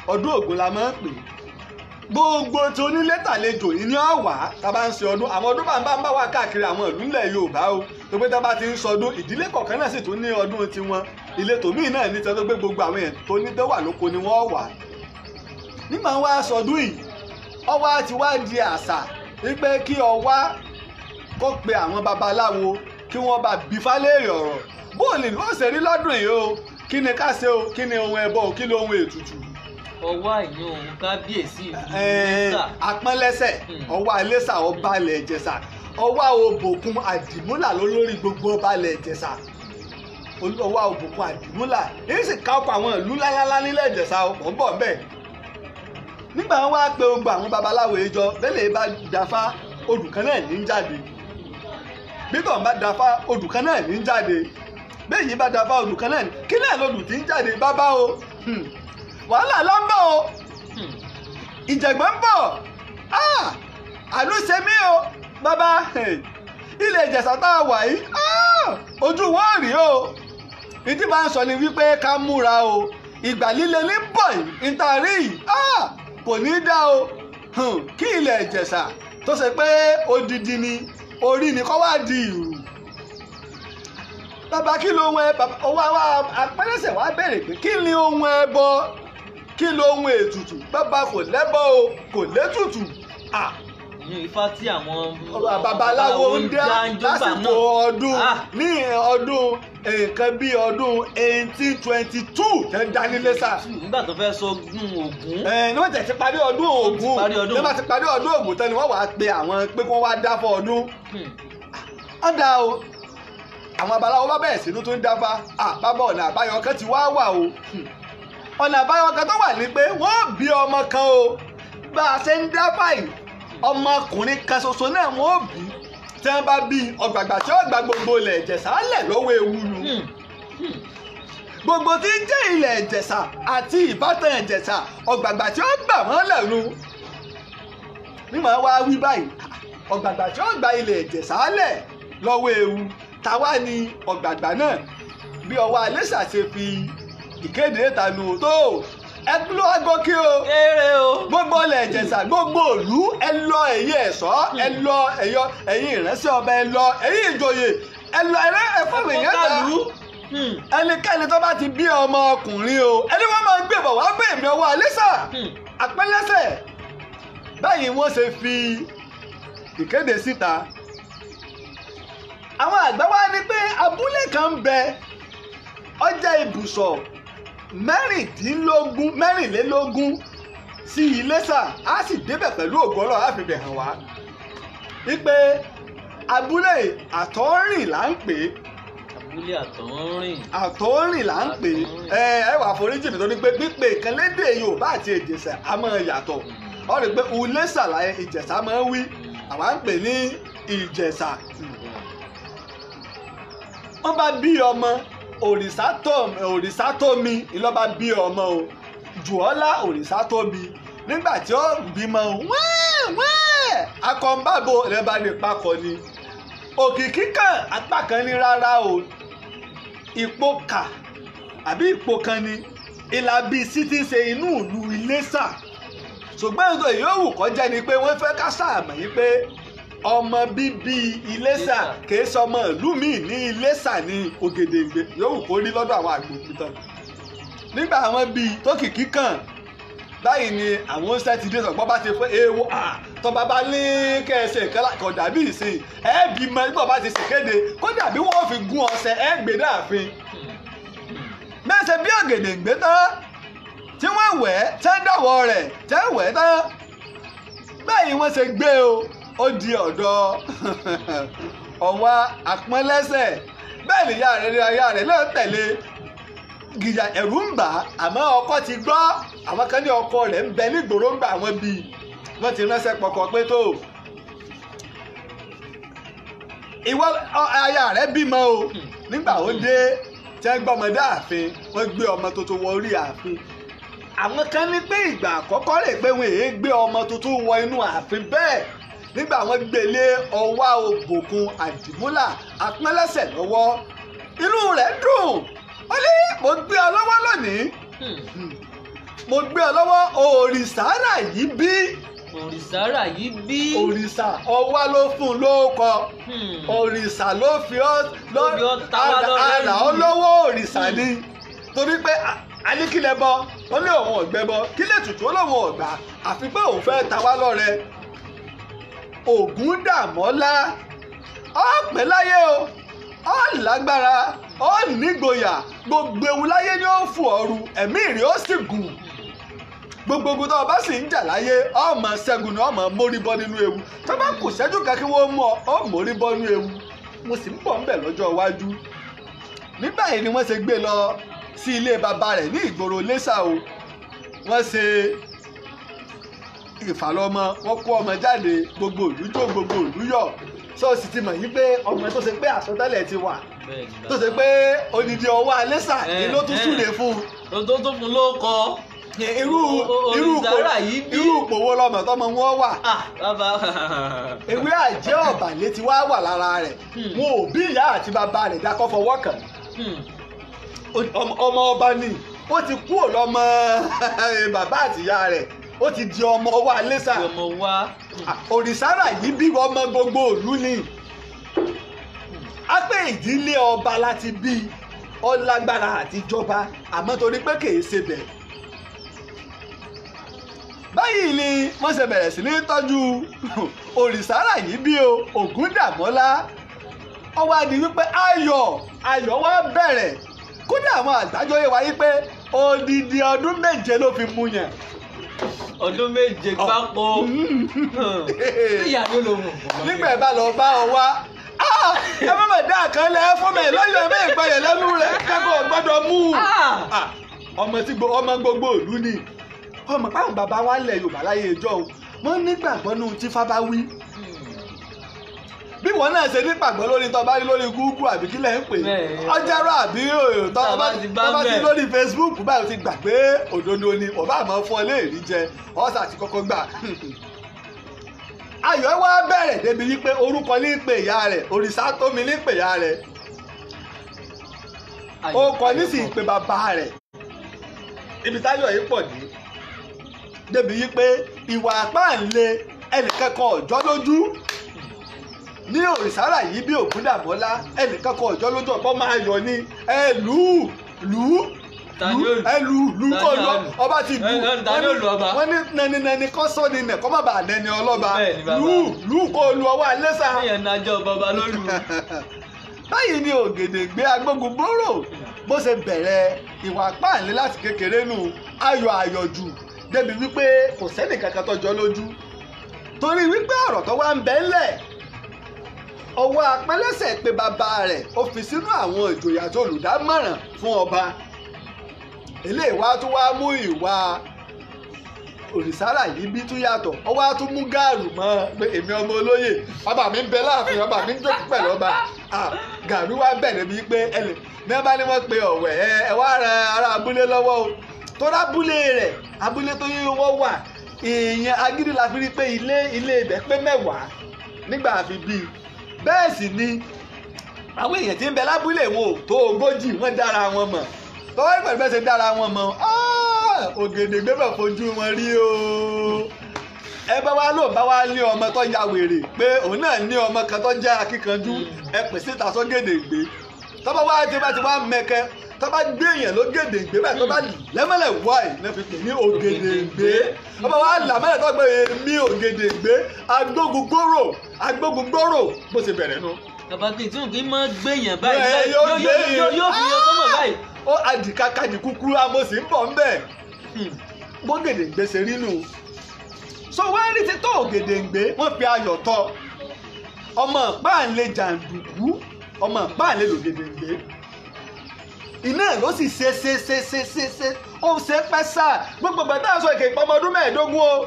ọdún Ògún la máa ń pè. gbogbo tí onílé tàlejò yìí ní ọ̀wá tá a bá ń ṣe ọdún àwọn ọdún bá ń bá wà káàkiri àwọn ìlú ilẹ̀ Yorùbá o tó pé tá a bá ti ń sọdún ìdílé kọ̀ọ̀kan náà sì tún ní ọdún tiwọn ìletò míì náà ní tẹ́tọ́ pé gbogbo àwọn èèyàn tó ní dẹ́wà lóko ni wọ́n wà. nígbà wá sọdún yìí ọwá ti wá di àṣà wípé kí ọwá kó pe àwọn babaláwo kí wọ́n bá bí fálẹ́rì ọ̀rọ̀ bóòlì ló ṣe rí lọ́dún yìí o kí ni ká ṣe o kí ni ohun ẹbọ o kí ni ohun ètùtù. ọwá ìyún òun kábíyèsí Iléṣà. apọ́nlẹ́sẹ̀ ọwá Iléṣà ọba ilẹ̀ Ìjẹ̀ṣà ọwá Òbòkun Àdìmúlà lólórí gbogbo ọba ilẹ̀ Ìjẹ̀ṣà ọwá Òbòkun Àdìmúlà èyí sì ká ọkọ̀ àwọn ìlú ńláńlá nílẹ̀ Ìjẹ̀ṣà ọ̀pọ̀ ń bọ̀ bẹ́ẹ̀. nígbà wọn wá pé gbogbo àwọn babaláwo ìjọ bẹ́lẹ̀ bá dáfá odù kan náà ní jáde bíbọ̀ bá dáfá odù kan náà ní jáde bẹ́ẹ̀ yìí bá dáfá odù kan náà ní kí náà lodù tí ń jáde bábá o wàhálà ló ń bọ̀ o ìjẹ̀gbọ́n ń bọ̀ àlùsẹ̀ mi o bàbá ilẹ̀ Ìjẹ̀ṣà tá a wà yìí ojú wọn rí o ìdí bá ń sọ ni wípé ká múra o ìgbà líle ní bọ̀ yìí nítorí yìí kò ní dá o kí ilẹ̀ Ìjẹ̀ṣà tó ṣe pé odidi ni orí ni kọ́ wá di ìrù. bàbá kí ló ohun ẹ owó àwa apẹ́lẹ́sẹ̀ wá bẹ̀rẹ̀ pé kí ni ohun ẹbọ kí ló ohun ètùtù bàbá kò lẹ́bọ o kò létùtù. ní ifá tí àwọn babaláwo ń dá lásìkò ọdún ní ọdún nǹkan bíi ọdún 1822 tẹ́ ń dá ní Iléṣà. nígbà tó fẹ́ sọ ọdún Ògún. ní wọ́n tẹ̀ ti parí ọdún Ògún ní wọ́n ti parí ọdún Ògún tán ni wọ́n wàá pe àwọn pé kí wọ́n wá dá fún ọdún. ọ̀dà o àwọn babaláwo bá bẹ̀rẹ̀ sínú tó ń dáfá bàbá ọ̀nà àbáyọ kan ti wá wà o. ọ̀nà àbáyọ kan tó wà ní pé wọ́n bí ọmọ kan o bá a ṣe ń dáfá yìí ọmọkùnrin kan ṣoṣo náà wọ́n bí tí wọ́n bá bí ọ̀gbàgbà tí ó gba gbogbo ilẹ̀ Ìjẹ̀ṣà lẹ̀ lọ́wọ́ ewu nu. gbogbo tí ń jẹ́ ilẹ̀ Ìjẹ̀ṣà àti ìbátan Ìjẹ̀ṣà ọ̀gbàgbà tí ó gbà wọ́n lẹ́nu. nígbà wá wí báyìí ọ̀gbàgbà tí ó gba ilẹ̀ Ìjẹ̀ṣà lẹ̀ lọ́wọ́ ewu táwa ni ọ̀gbàgbà náà bí ọwọ́ Iléṣà ṣe fi ìkéde ìtànù tó ẹ lọ agókè o gbogbo ilẹ̀ Ìjẹ̀ṣà gbogbo ìlú ẹ lọ ẹ̀yin ẹ̀ṣọ́ ẹ lọ ẹ̀yin ìránṣẹ́ ọba ẹ lọ ẹ̀yin ìjòyè ẹ lọ ẹ fọwọ́ èèyàn tàlú ẹnikẹ́ni tó bá ti bí ọmọ ọkùnrin o ẹni wọ́n máa ń gbé bọ̀ wá gbé èmi ọwọ́ Iléṣà àpẹ́lẹ́sẹ̀ báyìí wọ́n ṣe fi ìkéde síta. àwọn àgbà wá ní pé abúlé kan ń bẹ ó jẹ́ ibùsọ̀ mẹ́rìnlélógún sí Iléṣà á sì débẹ̀ pẹ̀lú ògo Ọlọ́run á fi bẹ̀ hàn wá wípé abúlé Àtọ́rìn là ń pè é. abúlé Àtọ́rìn là ń pè é ẹ wà foríjì mi tó ní pé pípé kan lédè Yorùbá àti Ìjẹ̀ṣà á máa yàtọ̀ ọ rí i pé Iléṣà láyé Ìjẹ̀ṣà máa ń wí àwa ń pè ní Ìjẹ̀ṣà. wọ́n bá bí ọmọ Òrìṣàtómi ìlọ́ba bí ọmọ o Jùọ́lá Òrìṣàtóbi nígbà tí ó bímọ wẹ́ẹ̀ akọ̀ǹbàbò rẹ̀ bá lè pakọ̀ ni òkìkí kan apá kan ní rárá o ipò kà àbí ipò kan ni ìlàbí sí ti ṣe inú ìlú Iléṣà ṣùgbọ́n ètò ìyówù kọjá ni pé wọ́n fẹ́ ká sàmì yìí pé ọmọ bíbí Iléṣà kìí sọmọ ìlú míì ní Iléṣà ní Ògèdèngbé yòówù kó rí lọ́dọ̀ àwọn àgbòkú tán nígbà àwọn bíi tókìkí kan báyìí ni àwọn sátidé sọ̀gbọ́n bá ti fẹ́ ewu tọ́ba bá ní kẹsẹ̀ kọ́ dàbí ìsìn ẹ̀ẹ́bí mọ nígbà bá ti ṣèkéde kó dàbí wọ́n fi gún ọṣẹ ẹ̀ẹ́gbẹ́ dáàfin mẹ́sẹ̀ bí ògèdè gbé tán tí wọ́n wẹ̀ tẹ́ dọ̀wọ́ rẹ̀ tẹ́ wẹ̀ tán báyìí wọ́n ṣe gbé ó di ọ̀dọ̀ ọ̀wá àpọ́nlẹ́sẹ̀ bẹ́ẹ̀ ni ìyá rẹ̀ náà tẹ̀lé gìyà ẹ̀rù ń bà á àmọ́ ọkọ ti gbọ́ àwọn kan ní ọkọ rẹ̀ ń bẹ nígboro ń gbà wọ́n bí wọ́n ti ránṣẹ́ pọkọ pé tó ìwọ aya rẹ̀ bímọ o nígbà ó dé tí wọ́n gbọ́ ọmọdé ààfin wọ́n gbé ọmọ tuntun wọ orí ààfin àwọn kan ní pé ìgbà àkọ́kọ́ rẹ̀ pé wọ́n èé gbé ọmọ tuntun wọ inú ààfin bẹ́ẹ̀ nígbà wọ́n gbélé ọwá òbòkun àdìmúlà àpọ́nlẹ́sẹ̀ lọ́wọ́ inú rẹ̀ dùn ó ní mo gbé ọ lọ́wọ́ lónìí mo gbé ọ lọ́wọ́ òrìṣàrà yìí bí òrìṣàrà yìí bí òrìṣà ọwá ló fún un lóókọ òrìṣà ló fi ọ àrà ọ lọ́wọ́ òrìṣà ni torí pé a ní kílẹ̀ bọ ó ní òun ọ̀gbẹ́ bọ kílẹ̀ tutù ó lóun ọ̀gbà àfi pé òun fẹ́ ta wá lọ́rẹ Ògúndàmọ́lá ọ̀pẹ́ láyé o ó lágbára ó nígboyà gbogbo ewu láyé ni ó fò ọrù ẹ̀mí ìrì ó sì gùn gbogbo ogun tó o bá sì ń jà láyé ọmọ ṣẹ́gun ni ọmọ mórí bọ́ nínú ewu tó bá kù ṣẹ́jú kan kí wọ́n mú ọ mórí bọ́ nínú ewu mo sì ń bọ̀ ń bẹ̀ lọ́jọ́ iwájú nígbà yìí ni wọ́n ṣe gbé lọ sí ilé bàbá rẹ̀ ní ìgboro Iléṣà o wọ́n ṣe ìfàlọ́mọ wọ́n kó ọmọ jáde gbogbo ìlú jó gbogbo ìlú yọ̀ sọ́ọ̀sì ti mọ̀ yí pé ọmọ tó ṣe pé àsọtẹ́lẹ̀ ti wà tó ṣe pé odidi ọwọ́ Iléṣà ni ló tún súre fún un tó tún fún ló kọ irú ìpòwò lọmọ tọmọ wọn wà ewé àjẹ́ ọ̀bàlẹ̀ ti wá wà lára rẹ̀ wọn ò bí ìyá àti bàbá rẹ̀ dákọ́ fọwọ́ kàn ọmọ ọba ni ó ti kú lọ́mọ bàbá àtìyá rẹ̀ ó ti di ọmọ wa Iléṣà òrìṣàrà yìí bí ọmọ gbogbo ìlú ni a pé ìdílé ọba láti bí ọlágbára àtijọba àmọ́ torí pé kìí ṣe bẹ̀. báyìí ni wọ́n ṣe bẹ̀rẹ̀ sí ní tọ́jú òrìṣàrà yìí bí Ògúndàmọ́lá ó wá di wípé ayọ̀ wá bẹ̀rẹ̀ kódà àwọn àgbájọ yẹ wáyé pé odidi ọdún 7 ló fi mú yàn. ọdún 7 gbáko ìyá ló lò wọ̀. nígbà ẹ bá lọ bá ọ wá ẹ má mà dá kan lẹ fún mi lọ́yọ̀ mi ìgbàyẹ̀ lẹ́nu rẹ̀ kẹ́kọ̀ọ́ gbọ́dọ̀ mú ọmọ gbogbo ìlú ni ọmọ páwọn bàbá wa lẹ̀ Yorùbá láyé ìjọ wọn nígbàgbọ́ nù tí fábá wí bí wọn náà ṣe nígbàgbọ́ lórí tó bá rí lórí Google àbí kílẹ̀ ń pè ọjàrọ̀ àbí tó bá ti lórí Facebook báyìí ti gbà pé òdodo ni ọba àmọ́ fún ọ léèrí jẹ ọ̀sà ti kọ́kọ́ gbà. Ayọ̀ wá bẹ̀rẹ̀ débi wípé orúkọ ní pè ìyá rẹ̀ òrìṣà tómi ní pè ìyá rẹ̀ ó kọ ní sì pé bàbá rẹ̀ ibi táyọ̀ yìí pọ̀ ní débi wípé ìwà àpáǹle ẹnìkẹ́kọ̀ọ́ ọ̀jọ́ lójú ní òrìṣàrà yìí bí Ògúndàmọ́lá ẹnìkẹ́kọ̀ọ́ ọ̀jọ́ lójú ọ̀pọ̀ máa yọ ní ẹlú kò lọ ọba ti bú wọn ní nẹni kọ́ sọ ni nẹ̀kọ́ má bàa nẹni ọlọ́ba lù kò lu ọwọ́ Iléṣà. báyìí ni Ògèdèngbé agbógun bóró bó ṣe bẹ̀rẹ̀ ìwà páàlẹ́ láti kékeré nù ayọ̀ àyọ̀jù débi wípé kò sẹ́nì kankan tó jọ lójú torí wípé ọ̀rọ̀ tó wá ń bẹ ńlẹ̀ ọwọ́ apẹ́lẹ́sẹ̀ pé bàbá rẹ̀ ó fi sínú àwọn ìjòyè àti olùdámọ̀ràn fún ọba eléyìí wá tún wá mú ìwà òrìṣàrà yìí bí tún yàtọ̀ ó wá tún mú gàrú mọ́ pé èmi ọmọ olóyè bàbá mi ń bẹ láàfin bàbá mi ń jókòó pẹ̀lú ọba gàrú wá bẹ̀rẹ̀ bíi pé mẹ́bàá ni wọ́n pe ọ̀wẹ̀ ẹ wá ran ará abúlé lọ́wọ́ o tó rábúlé rẹ̀ abúlé tó yẹ wọ́n wà èèyàn agídí la fi rí pé ilé ibẹ̀ pé 10 nígbà àfi bíi bẹ́ẹ̀ sì ni àwọn èèyàn tí ń bẹ lábúlé wọn ò tó 40 wọ́n dára wọn mọ̀ tọ́wọ́ ìpẹ̀lú bẹ́ẹ̀ ṣe dára wọn mọ̀ Ògèdèngbé bẹ̀ fojú wọn rí o ẹ bá wá lò bá wá ní ọmọ tó ya wèrè pé òun náà ní ọmọ kan tó jẹ́ akíkanjú ẹ pè síta s'Ògèdèngbé tọ́bọ̀ wá ti bá ti wá mẹ́kẹ́ tó bá gbé èèyàn ló Ògèdèngbé báyìí tó bá lẹ́mọ̀lẹ̀ wáì náà fi pè ní Ògèdèngbé ọba wa làmọ́lẹ̀ tó gbé èmi Ògèdèngbé agbógungbòrò bó ṣe bẹ̀rẹ̀ nu. bàbá kì í tún kí n máa gbéyàn báyìí yóò fi yan sọ́mọ̀ báyìí. ó àdìkákàdì kúkúrú amòsí ń bọ̀ ń bẹ̀ bó Ògèdèngbé ṣe rí nù. so wọ́n rí ti tó Ògèdèngbé wọ́n fi ayọ̀ tọ́ ọmọ páàlẹ jàǹdùkú ọmọ páàlẹ l'Ògèdèngbé iná ló sì ṣe ó ṣe pẹ́ sáà gbogbo gbàtà sọ èké ìpamọ́ ọdún 15 o.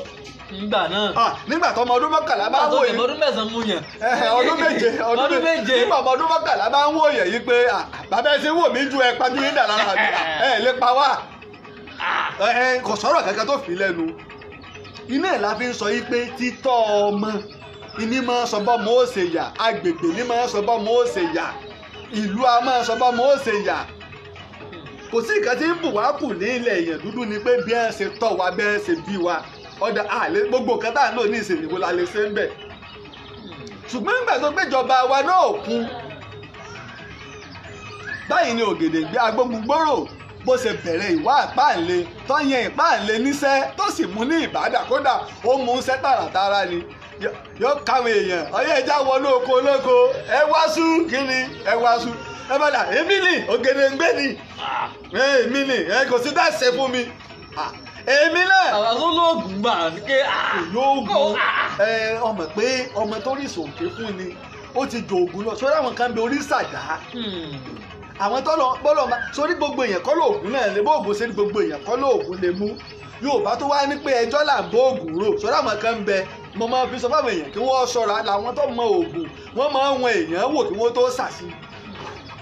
nígbà náà. nígbà tó ọmọ ọdún 11 bá ń wòye. ọdún 9 mú yàn. ọdún 7 nígbà ọmọ ọdún 11 bá ń wòye yìí pé bàbá ẹ ṣe wò mí ju ẹ pajú yín dà lára ẹ lè pa wá. kò sọ̀rọ̀ kankan tó fi lẹ́nu iná ẹ̀ la fi ń sọ yìí pé títọ́ ọmọ ìní máa sọ bọ́ mọ́ ó ṣe yà agbègbè ní máa sọ bọ́ mọ́ ó ṣe yà ìlú a máa sọ bọ́ mọ́ ó ṣe yà kò sí nǹkan tí ń bù wá kù ní ilẹ̀ èèyàn dúdú ni pé bí ẹ ṣe tọ́ wa bí ẹ ṣe bí wa ọ̀dà àlẹ́ gbogbo nǹkan tá à ń lò ní ìsìnkú la lè ṣe ń bẹ̀ ṣùgbọ́n nígbà tó gbéjọba wa náà kún báyìí ni Ògèdèngbé agbógungbòrò bó ṣe bẹ̀rẹ̀ ìwà ìpáǹle tó yan ìpáǹle níṣẹ́ tó sì mú ní ìbádà kódà ó mú un ṣẹ́ tààràtàrà ni yóò káwọn èèyàn ọyẹ ẹja wọnú oko olóko ẹ wá sú kíni ẹ wá sú ẹ bá dà èmi ni Ògèdèngbé ni èmi ni ẹ kò sí dáṣẹ fún mi èmi náà. àwọn tó lóògùn gbà ké. lóògùn ọmọ pé ọmọ tó rí sòkè fún ni ó ti jòògùn lọ sórí àwọn kan bẹ orí sàdá àwọn tó lọ bọ́lọ̀ máa sórí gbogbo èèyàn kọ́ lóògùn náà lè bóògùn sí gbogbo èèyàn kọ́ lóògùn lè mú Yorùbá tó wá ní pé ẹjọ́ là ń bóògùn rò sórí àwọn kan bẹ mo máa fi sọ fáwọn èèyàn kí wọ́n ṣọ́ra làwọn tó mọ oògùn wọ́n máa ń wọn èèyàn wò kí wọ́n tó ṣàṣì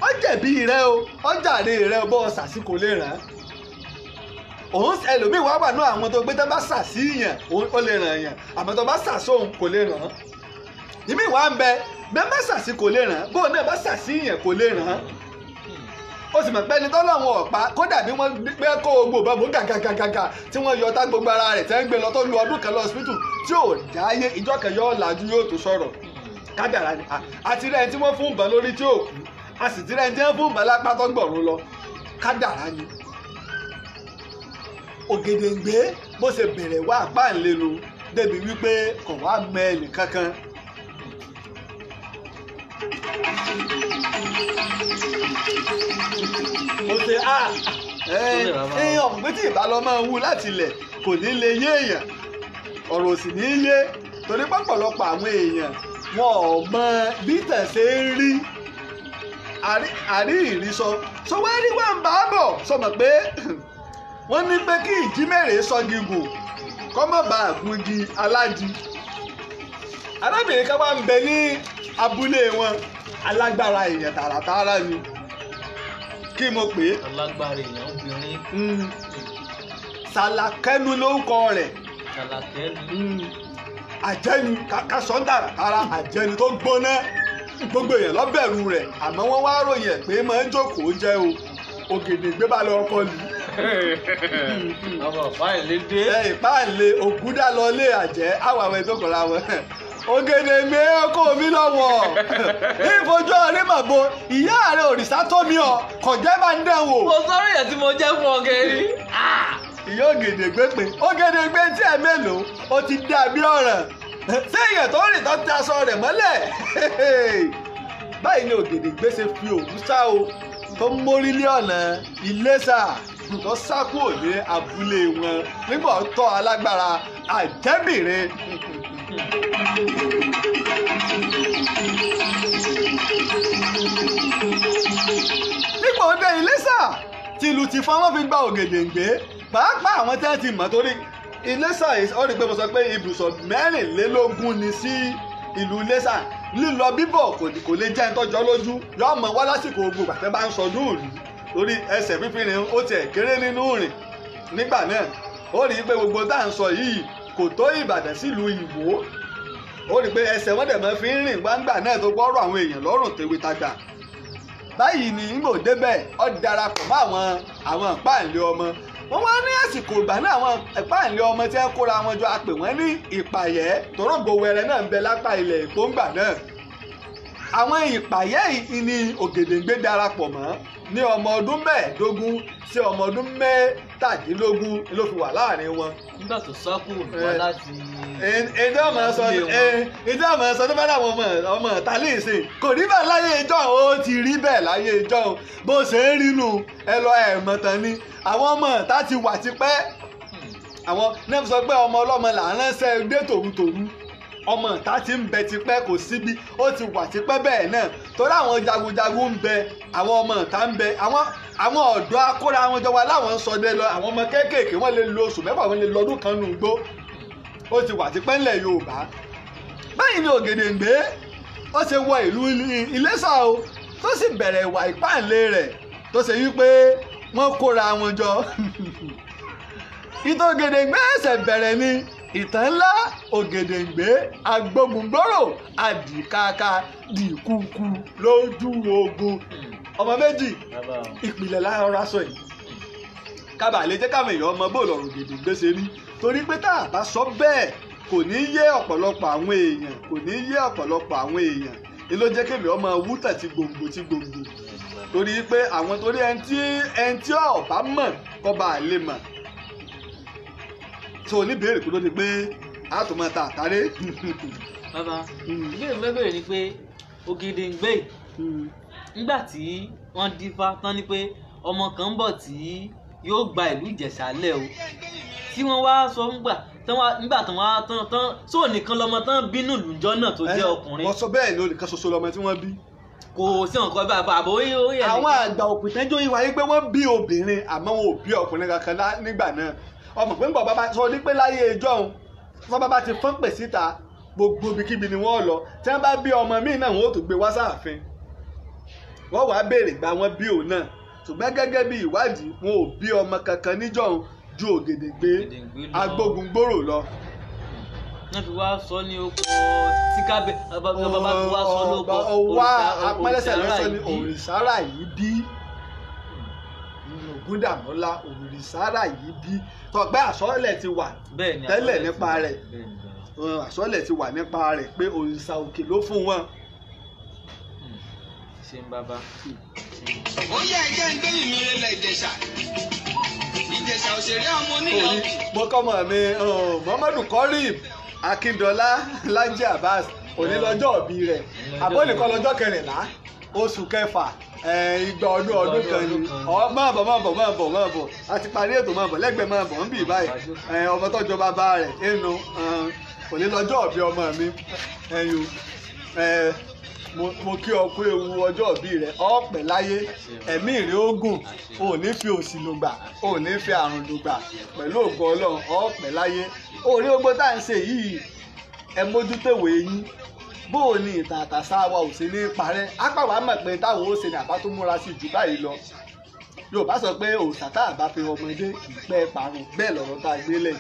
ó jẹ̀bi rẹ o ó jàre rẹ o bọ́ ṣàṣì kò lè ràn án òun ẹlòmíì wá wà ní àwọn tó gbé tó bá ṣàṣì yàn ó lè ràn yàn àmọ́ tó bá ṣàṣòun kò lè ràn án ìmí wà ń bẹ bẹ́ẹ̀ bá ṣàṣì kò lè ràn án bóun náà bá ṣàṣì yàn kò lè ràn án ó sì mọ̀ pé ẹni tọ́lọ́run ọ̀pá kódà bí wọ́n gbé kó gbogbo bá mú gàgàgàgà tí wọ́n yọ tá gbogbo ara rẹ̀ tẹ́ ń gbé lọ tó lu ọdún kan lọ hospital tí ò dáyé ìjọ kan yọ ọ̀làjú yóò tó sọ̀rọ̀ kádàrá ni àti rẹ̀ tí wọ́n fún ìbọn lórí tí ò kú a sì ti rẹ̀ tí wọ́n fún ìbọn lápá tó gbọ̀rún lọ kádàrá ni. Ògèdèngbé bó ṣe bẹ̀rẹ̀ wá apá ńlẹ́nu débi wípé kò wá mọ ẹnì kankan. ó ṣe èèyàn pé tí ìbá lọ máa wú láti ilẹ̀ kò ní lè yé èèyàn ọ̀rọ̀ sì ní yé torí pọ̀pọ̀lọpọ̀ àwọn èèyàn wọn ò mọ bí tẹ̀sẹ̀ ń rí àrí ìrísọ sọ wá rí wà ń bá bọ̀ sọmọ pé wọ́n ní pé kí ìjímèrè sọgi gùn kọ́ mọ̀ bá àgùngi aládi arábìnrin kan wá ń bẹ ní abúlé wọn alágbára èèyàn tààràtààrà ni kí mo pè é. alágbára èèyàn obìnrin. Sàlàkẹ́nu lórúkọ rẹ̀. Sàlàkẹ́nu. àjẹni kásán tààràtààrà àjẹni tó gbóná gbogbo èèyàn ló bẹ̀rù rẹ̀ àmọ́ wọ́n wá ròyìn ẹ̀ pé máa ń jókòó jẹ́ o Ògèdèngbé bá lọ ọkọ lù. ọmọ ìpáǹlé dé. ìpáǹlé ògúdà lọ lé àjẹ́ àwọn àwọn ètò kọ̀ọ̀rọ̀ àwọn. Ògèdèngbé ọkọ mi lọ́wọ́ ìfojú ọ̀rẹ́ màbo ìyá rẹ̀ òrìṣà tó mi ọ̀ kọ̀jẹ́ bá ń dẹ̀ wò. mo sọ̀rọ̀ yẹn tí mo jẹ́ fún ọ kẹ́rì. ìyá Ògèdèngbé pé Ògèdèngbé tí ẹ mélòó ó ti dàbí ọ̀ràn ṣé èèyàn tó rìn tó tẹ aṣọ rẹ̀ mọ́lẹ̀. báyìí ni Ògèdèngbé ṣe fi òwú sá o tó ń mórí lé ọ̀nà Iléṣà tó sá kúrò ní abúlé wọn nígbà tó alágbára àjẹbìnrin. nígbà ó dé Iléṣà tìlù tìfọ́n wọn fi gba Ògèdèngbé pàápàá àwọn tí wọ́n ti mọ̀ torí Iléṣà ó rí i pé mo sọ pé ibùsọ̀ 24 ni sí ìlú Iléṣà lílọ bíbọ̀ kò lè jẹ́ ìtọ́jọ́ lójú yóò mọ wá lásìkò gbogbo àtẹ́ bá ń sọdún òòlù lórí ẹsẹ̀ fífìrin ó tiẹ̀ kéré nínú rìn nígbà náà ó rí i pé gbogbo tá à ń sọ yìí kò tó Ìbàdàn sílùú Ìwó ó rí i pé ẹsẹ̀ wọ́n dẹ̀ mọ́ fi ń rìn gbangba náà tó gbọ́rọ̀ àwọn èèyàn lọ́rùn tèwe tagbà báyìí ni ngbò débẹ̀ ó darapọ̀ mọ́ àwọn ìpáǹlé ọmọ wọ́n wá ní àsìkò ìgbà náà àwọn ìpáǹlé ọmọ tí wọ́n kóra wọn jọ apè wọ́n ní ìpàyẹ́ torógbò wẹrẹ náà ń bẹ lápá ilẹ̀ Èkó ńgbà náà àwọn ìpàyẹ́ ni Ògèdèngbé darapọ̀ mọ́ ní ọmọ ọdún mẹ́ẹ̀ẹ́dógún sí ọmọ ọdún mẹ́tàdínlógún ló fi wà láàrin wọn. nígbà tó sá kúrò wá láti. èdè ọmọ sọ tó bá dàwọn ọmọ ta lè ṣe kò rí bẹ́ẹ̀ láyé ìjọ ó ti rí bẹ́ẹ̀ láyé ìjọ bó ṣe ń rínú ẹ lọ ẹ̀mọ́ tán ni àwọn ọmọ ta ti wà tipẹ́ àwọn náà sọ pé ọmọ ọlọ́mọ là ń ránṣẹ́ dé tòrutòru ọmọ ìta ti ń bẹ tipẹ́ kò síbi ó ti wà tipẹ́ bẹ́ẹ̀ náà torí àwọn jagunjagun ń bẹ àwọn ọmọ ìta ń bẹ àwọn ọ̀dọ́ akóra wọn jọ wá láwọn ń sọdẹ lọ àwọn ọmọ kéékèèké wọ́n lè lo oṣù mẹ́fà wọ́n lè lọ ọdún kan nù gbó ó ti wà tipẹ́ ńlẹ̀ Yorùbá báyìí ni Ògèdèngbé ó ṣe wọ ìlú Iléṣà o tó sì bẹ̀rẹ̀ ìwà ìpáǹlé rẹ̀ tó ṣe wípé wọ́n kóra wọn jọ ìtàn Ògèdèngbé ẹ̀ṣẹ̀ bẹ̀rẹ̀ ni ìtàn ńlá Ògèdèngbé agbógungbòrò àdìkáká dìkúkú lójú ogun ọmọ méjì ìpìlẹ̀ lára sọ yìí kábàá lè jẹ́ káwọn èèyàn ọmọ bóòlù ọ̀rọ̀ Ògèdèngbé ṣe rí torí pé tá a bá sọ bẹ́ẹ̀ kò ní yé ọ̀pọ̀lọpọ̀ àwọn èèyàn ni ló jẹ́ kémi ọmọ wútà ti gbòǹgbò torí pé àwọn torí ẹni tí ọ̀bá mọ̀ kọ́ba lè mọ̀ tó oníbèrè kó ló di pé a tó máa ta àtàrẹ. bàbá ìbéèrè mẹ́bẹ̀rẹ̀ ni pé Ògèdèngbé nígbà tí wọ́n dífá tán ni pé ọmọ kan ń bọ̀ tí yóò gba ìlú Ìjẹ̀ṣà lẹ̀ o tí wọ́n wá sọ nígbà tán sóò nìkan lọmọ tán bínú lùjọ́ náà tó jẹ́ ọkùnrin. wọ́n sọ bẹ́ẹ̀ ni olùkọ́ ṣoṣo lọmọ tí wọ́n bí. kò sí nǹkan bá àbò ó yẹ. àwọn àgbà òpìtẹ́jọ́ yìí wáyé pé wọ́n bí obìnrin àmọ́ wọn ò bí ọkùnrin kankan nígbà náà ọmọ pé ń bọ̀ bàbá sọ ní pé láyé ẹjọ́ òun fún bàbá ti fọ́n pè síta gbogbo ibikíbi ni wọ́n lọ tí wọ́n bá bí ọmọ míì náà wọ́n ó tún gbé wá sáàfin wọ́n wàá béèrè gba wọn bí òun náà ṣùgbọ́n gẹ́gẹ́ bí ìwádìí wọn ò bí ọmọ kankan níjọ́ òun ju Ògèdèngbé agbógungbòrò lọ. wọ́n fi wá sọ ní oko tíkábẹ́ bàbá fi wá sọ lóko apẹ́lẹ́sẹ̀ lọ́sọ̀ ní òrìṣàrà yìí bí Ògúndàmọ́lá òrìṣàrà yìí bí tọgbẹ́ àsọ́lẹ̀ ti wà tẹ́lẹ̀ nípa rẹ̀ àsọ́lẹ̀ ti wà nípa rẹ̀ pé òrìṣà òkè ló fún wọn. ṣe ń bàbá. ó yẹ ẹjẹ ń gbé ìmìrè lẹ Ìjẹ̀ṣà òṣèré ọmọ onílẹ̀ òkè. mo kọ́ mọ̀ mi Muhammadu Korib Akíndọ́lá Lájí Abbas onílọ́jọ́ òbí rẹ̀ àbọ̀nìkan lọ́jọ́ 14 oṣù kẹfà igba ọdún kan ni máa bọ̀ a ti parí ètò máa bọ̀ lẹ́gbẹ̀ẹ́ máa bọ̀ ń bì báyìí ọmọ tọ́jọ́ bàbá rẹ̀ ẹnu òní lọ́jọ́ òbí ọmọ mi ẹ̀yìn mo kí ọ kú ewu ọjọ́ òbí rẹ̀ ọ̀pẹ̀ láyé ẹ̀mí ìrẹ́ ogun ò ní fi òṣì lògbà ò ní fi àrùn lògbà pẹ̀lú ògo Ọlọ́run ọ̀pẹ̀ láyé orí ogbó tá à ń ṣe yìí ẹ mójútèwé yín bó o ní ìtàn àtàṣà wa ò sí ní parẹ́ apá wa mọ̀ pé táwọn ó ṣe ní àbá tó múra sí jù báyìí lọ Yorùbá sọ pé òòṣà tá àbá fi ọmọdé kì í pẹ́ parun bẹ́ẹ̀ lọ́rọ̀ tá a gbé lẹ̀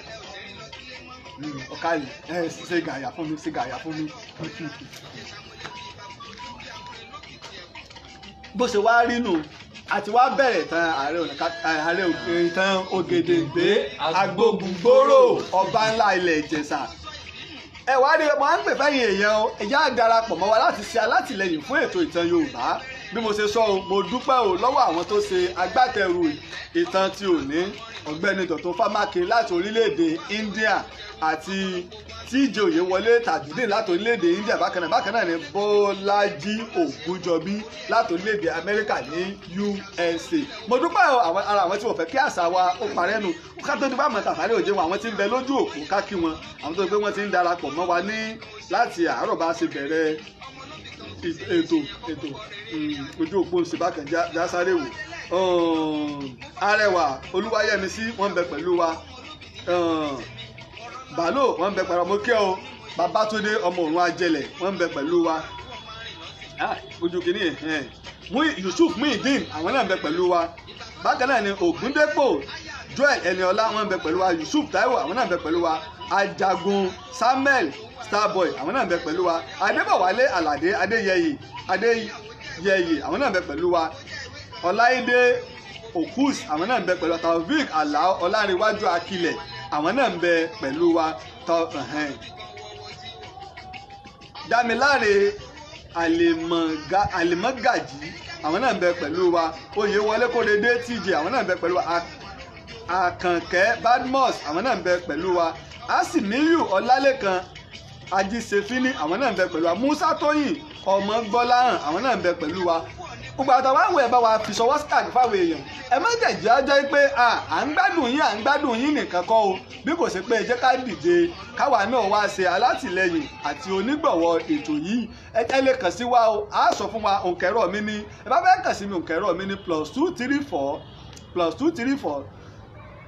ọ̀ka yìí ṣe gàyà fún mi. bó ṣe wá rí nù àti wá bẹ̀rẹ̀ ààrẹ ìtàn Ògèdèngbé agbógungbòrò ọba ńlá ilẹ̀ Ìjẹ̀ṣà ẹ wá rí ọmọ à ń pè fẹ́yìn èèyàn ẹ̀yà darapọ̀ mọ́ wa láti ṣe alátìlẹyìn fún ètò ìtàn Yorùbá bí mo ṣe sọ o mo dúpẹ́ o lọ́wọ́ àwọn tó ṣe agbátẹrù ìtàn ti òní ọ̀gbẹ́ni Dọ̀tun Fámákin láti orílẹ̀-èdè India àti Tíjẹ Oyèwọlé Tajudeen láti orílẹ̀-èdè India bákan náà ni Bọ́lájí Ògúnjọbí láti orílẹ̀-èdè Amẹ́ríkà ní USA mo dúpẹ́ ara àwọn tí wọ́n fẹ́ kí àṣà wa ó parẹ́ nu ká tó dúpẹ́ àmọ́ tàfàrí òjé wọn àwọn tí ń bẹ lójú òpó ká kí wọn àwọn tó gbé wọn ti ń darapọ̀ mọ́ wa ní láti àárọ̀ bá ṣe bẹ̀rẹ̀ ètò ojú òpó ṣèbákan jásáré wò Arẹwà Olúwayẹmísí wọ́n ń bẹ pẹ̀lú wa Bàálò wọ́n ń bẹ pẹ̀lú ọmọkẹ́ o Babátúndé ọmọ òrùn Ajẹlẹ̀ wọ́n ń bẹ pẹ̀lú wa ojú kìíní Yusuf Muhyiddin àwọn náà ń bẹ pẹ̀lú wa bákan náà ni Ògúndépò Joel Ẹniọlá wọ́n ń bẹ pẹ̀lú wa Yusuf Taiwo àwọn náà ń bẹ pẹ̀lú wa Ajagun Samuel Starboy àwọn náà ń bẹ pẹ̀lú wa Adébọ̀wálé Àlàdé Adéyẹyè àwọn náà ń bẹ pẹ̀lú wa Ọláìdé Okus àwọn náà ń bẹ pẹ̀lú wa Taofik Alao Ọlárẹ̀wájú Akilẹ̀ àwọn náà ń bẹ pẹ̀lú wa Dámiláre Àlìmọ́gàjì àwọn náà ń bẹ pẹ̀lú wa. Oyèwọlé Kóredé TJ àwọn náà ń bẹ pẹ̀lú wa. Àkànkẹ́ Badmus àwọn náà ń bẹ pẹ̀lú wa. Asimiyu Ọlálékan Ajísefínì àwọn náà ń bẹ pẹ̀lú wa. Musa Tóyìn Ọmọgbọ́láhàn àwọn náà ń bẹ pẹ̀lú wa. Gbogbo àtàwọn àwọn ẹ̀ bá wa fi ṣọwọ́ síkàdì fáwọn èèyàn. Ẹ má jẹ̀jẹ̀ ajọ́ pé à ń gbádùn yín nìkan kọ́ o, bí kò sí pé ẹ jẹ́ ká dìde káwa náà wá ṣe alátìlẹyìn àti onígbọ̀wọ́ ètò yìí. Ẹ lè kàn sí wa o, a sọ fún wa òǹkẹ́rọ̀ mi ní, ẹ bá fẹ́ kàn sí mi òǹkẹ́rọ̀ mi ní +234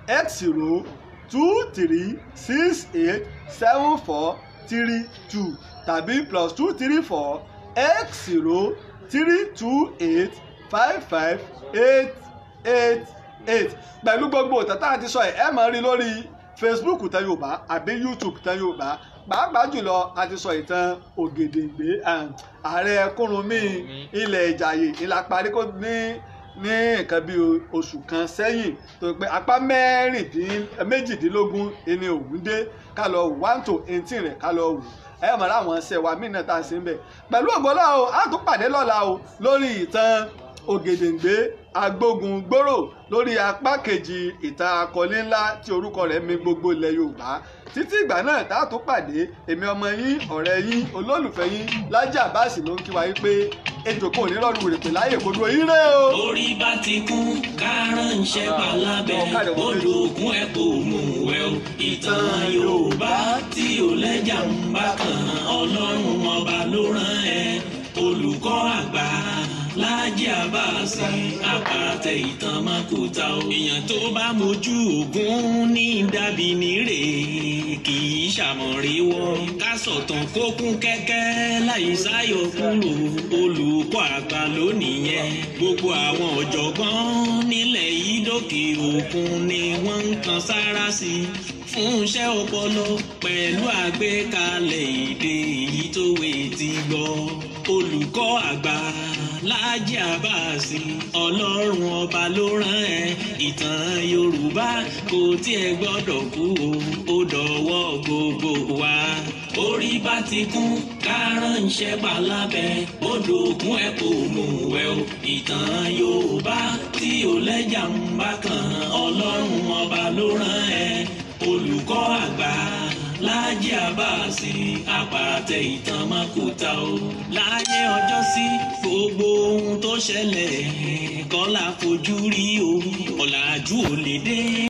x023687432 tàbí +234 x032855888 pẹ̀lú gbogbo òtítà àti sọ ẹ̀ máa rí lórí Facebook Ìtàn Yorùbá àbí YouTube Ìtàn Yorùbá. Pàápàá jùlọ a ti sọ ìtàn Ògèdèngbé ààrẹ Kúrúnmí ilẹ̀ Ìjàyè ìlà parí kó ní nǹkan bí oṣù kan sẹ́yìn tó pé apá méjìdínlógún ẹni òun dé ká lọ 1 to 18 rẹ̀ ká lọ wò ẹ mọ̀ láwọn ṣe wa mí náà tá a ṣe ń bẹ̀. Pẹ̀lú ògbólá o a tún pàdé lọ́la o lórí ìtàn Ògèdèngbé Agbógungbòrò lórí apá kejì ìtàn akọni ńlá tí orúkọ rẹ̀ mì gbogbo ilẹ̀ Yorùbá. Títí ìgbà náà tá a tún pàdé èmi ọmọ yín ọ̀rẹ́ yín olólùfẹ́ yín Lájí Abbas ló ń kí wa yí pé ejò kò ní rọrùn rèpè láyè kó dúró yín rè o. Orí bá ti kún kárànṣẹ́ palábẹ́ odò òkun ẹ̀ kò mú wẹ̀ o. Ìtàn Yorùbá tí ò lẹ́jà ń bá kan Ọlọ́run ọba ló rán ẹ olùkọ́ àgbà Lájí Abbas àpàtẹ ìtàn Mákúta o. Èèyàn tó bá mojú ògún ní dàbí nírè kì í ṣàmọ̀ríwọ́. Ká sọ̀tàn kó kún kẹ́kẹ́ láì sáyọ kúrò olùkọ́ àgbà lónìyẹn. Gbogbo àwọn ọ̀jọ̀gbọ́n nílẹ̀ yìí dókè òkun ni wọ́n ń kan sára sí fún iṣẹ́ ọpọlọ pẹ̀lú àgbékalẹ̀ èdè èyí tó wé ti gbọ́. Olùkọ́ àgbà Lájí Abbas Ọlọ́run ọba ló rán ẹ. Ìtàn Yorùbá kò tiẹ̀ gbọ́dọ̀ kú o, ó dọ̀wọ́ gbogbo wa. Orí bá ti kún kárànṣẹ́ palábẹ́ odò òkun ẹ̀ kò mú wẹ̀ o. Ìtàn Yorùbá tí ò lẹ́jà ń bá kan Ọlọ́run ọba ló rán ẹ olùkọ́ àgbà Lájí Abbas àpàtẹ ìtàn Mákúta o. Láyé ọjọ́ sí gbogbo ohun tó ṣẹlẹ̀ kọ́ la fojú rí o. Ọ̀làjú ò lè dé.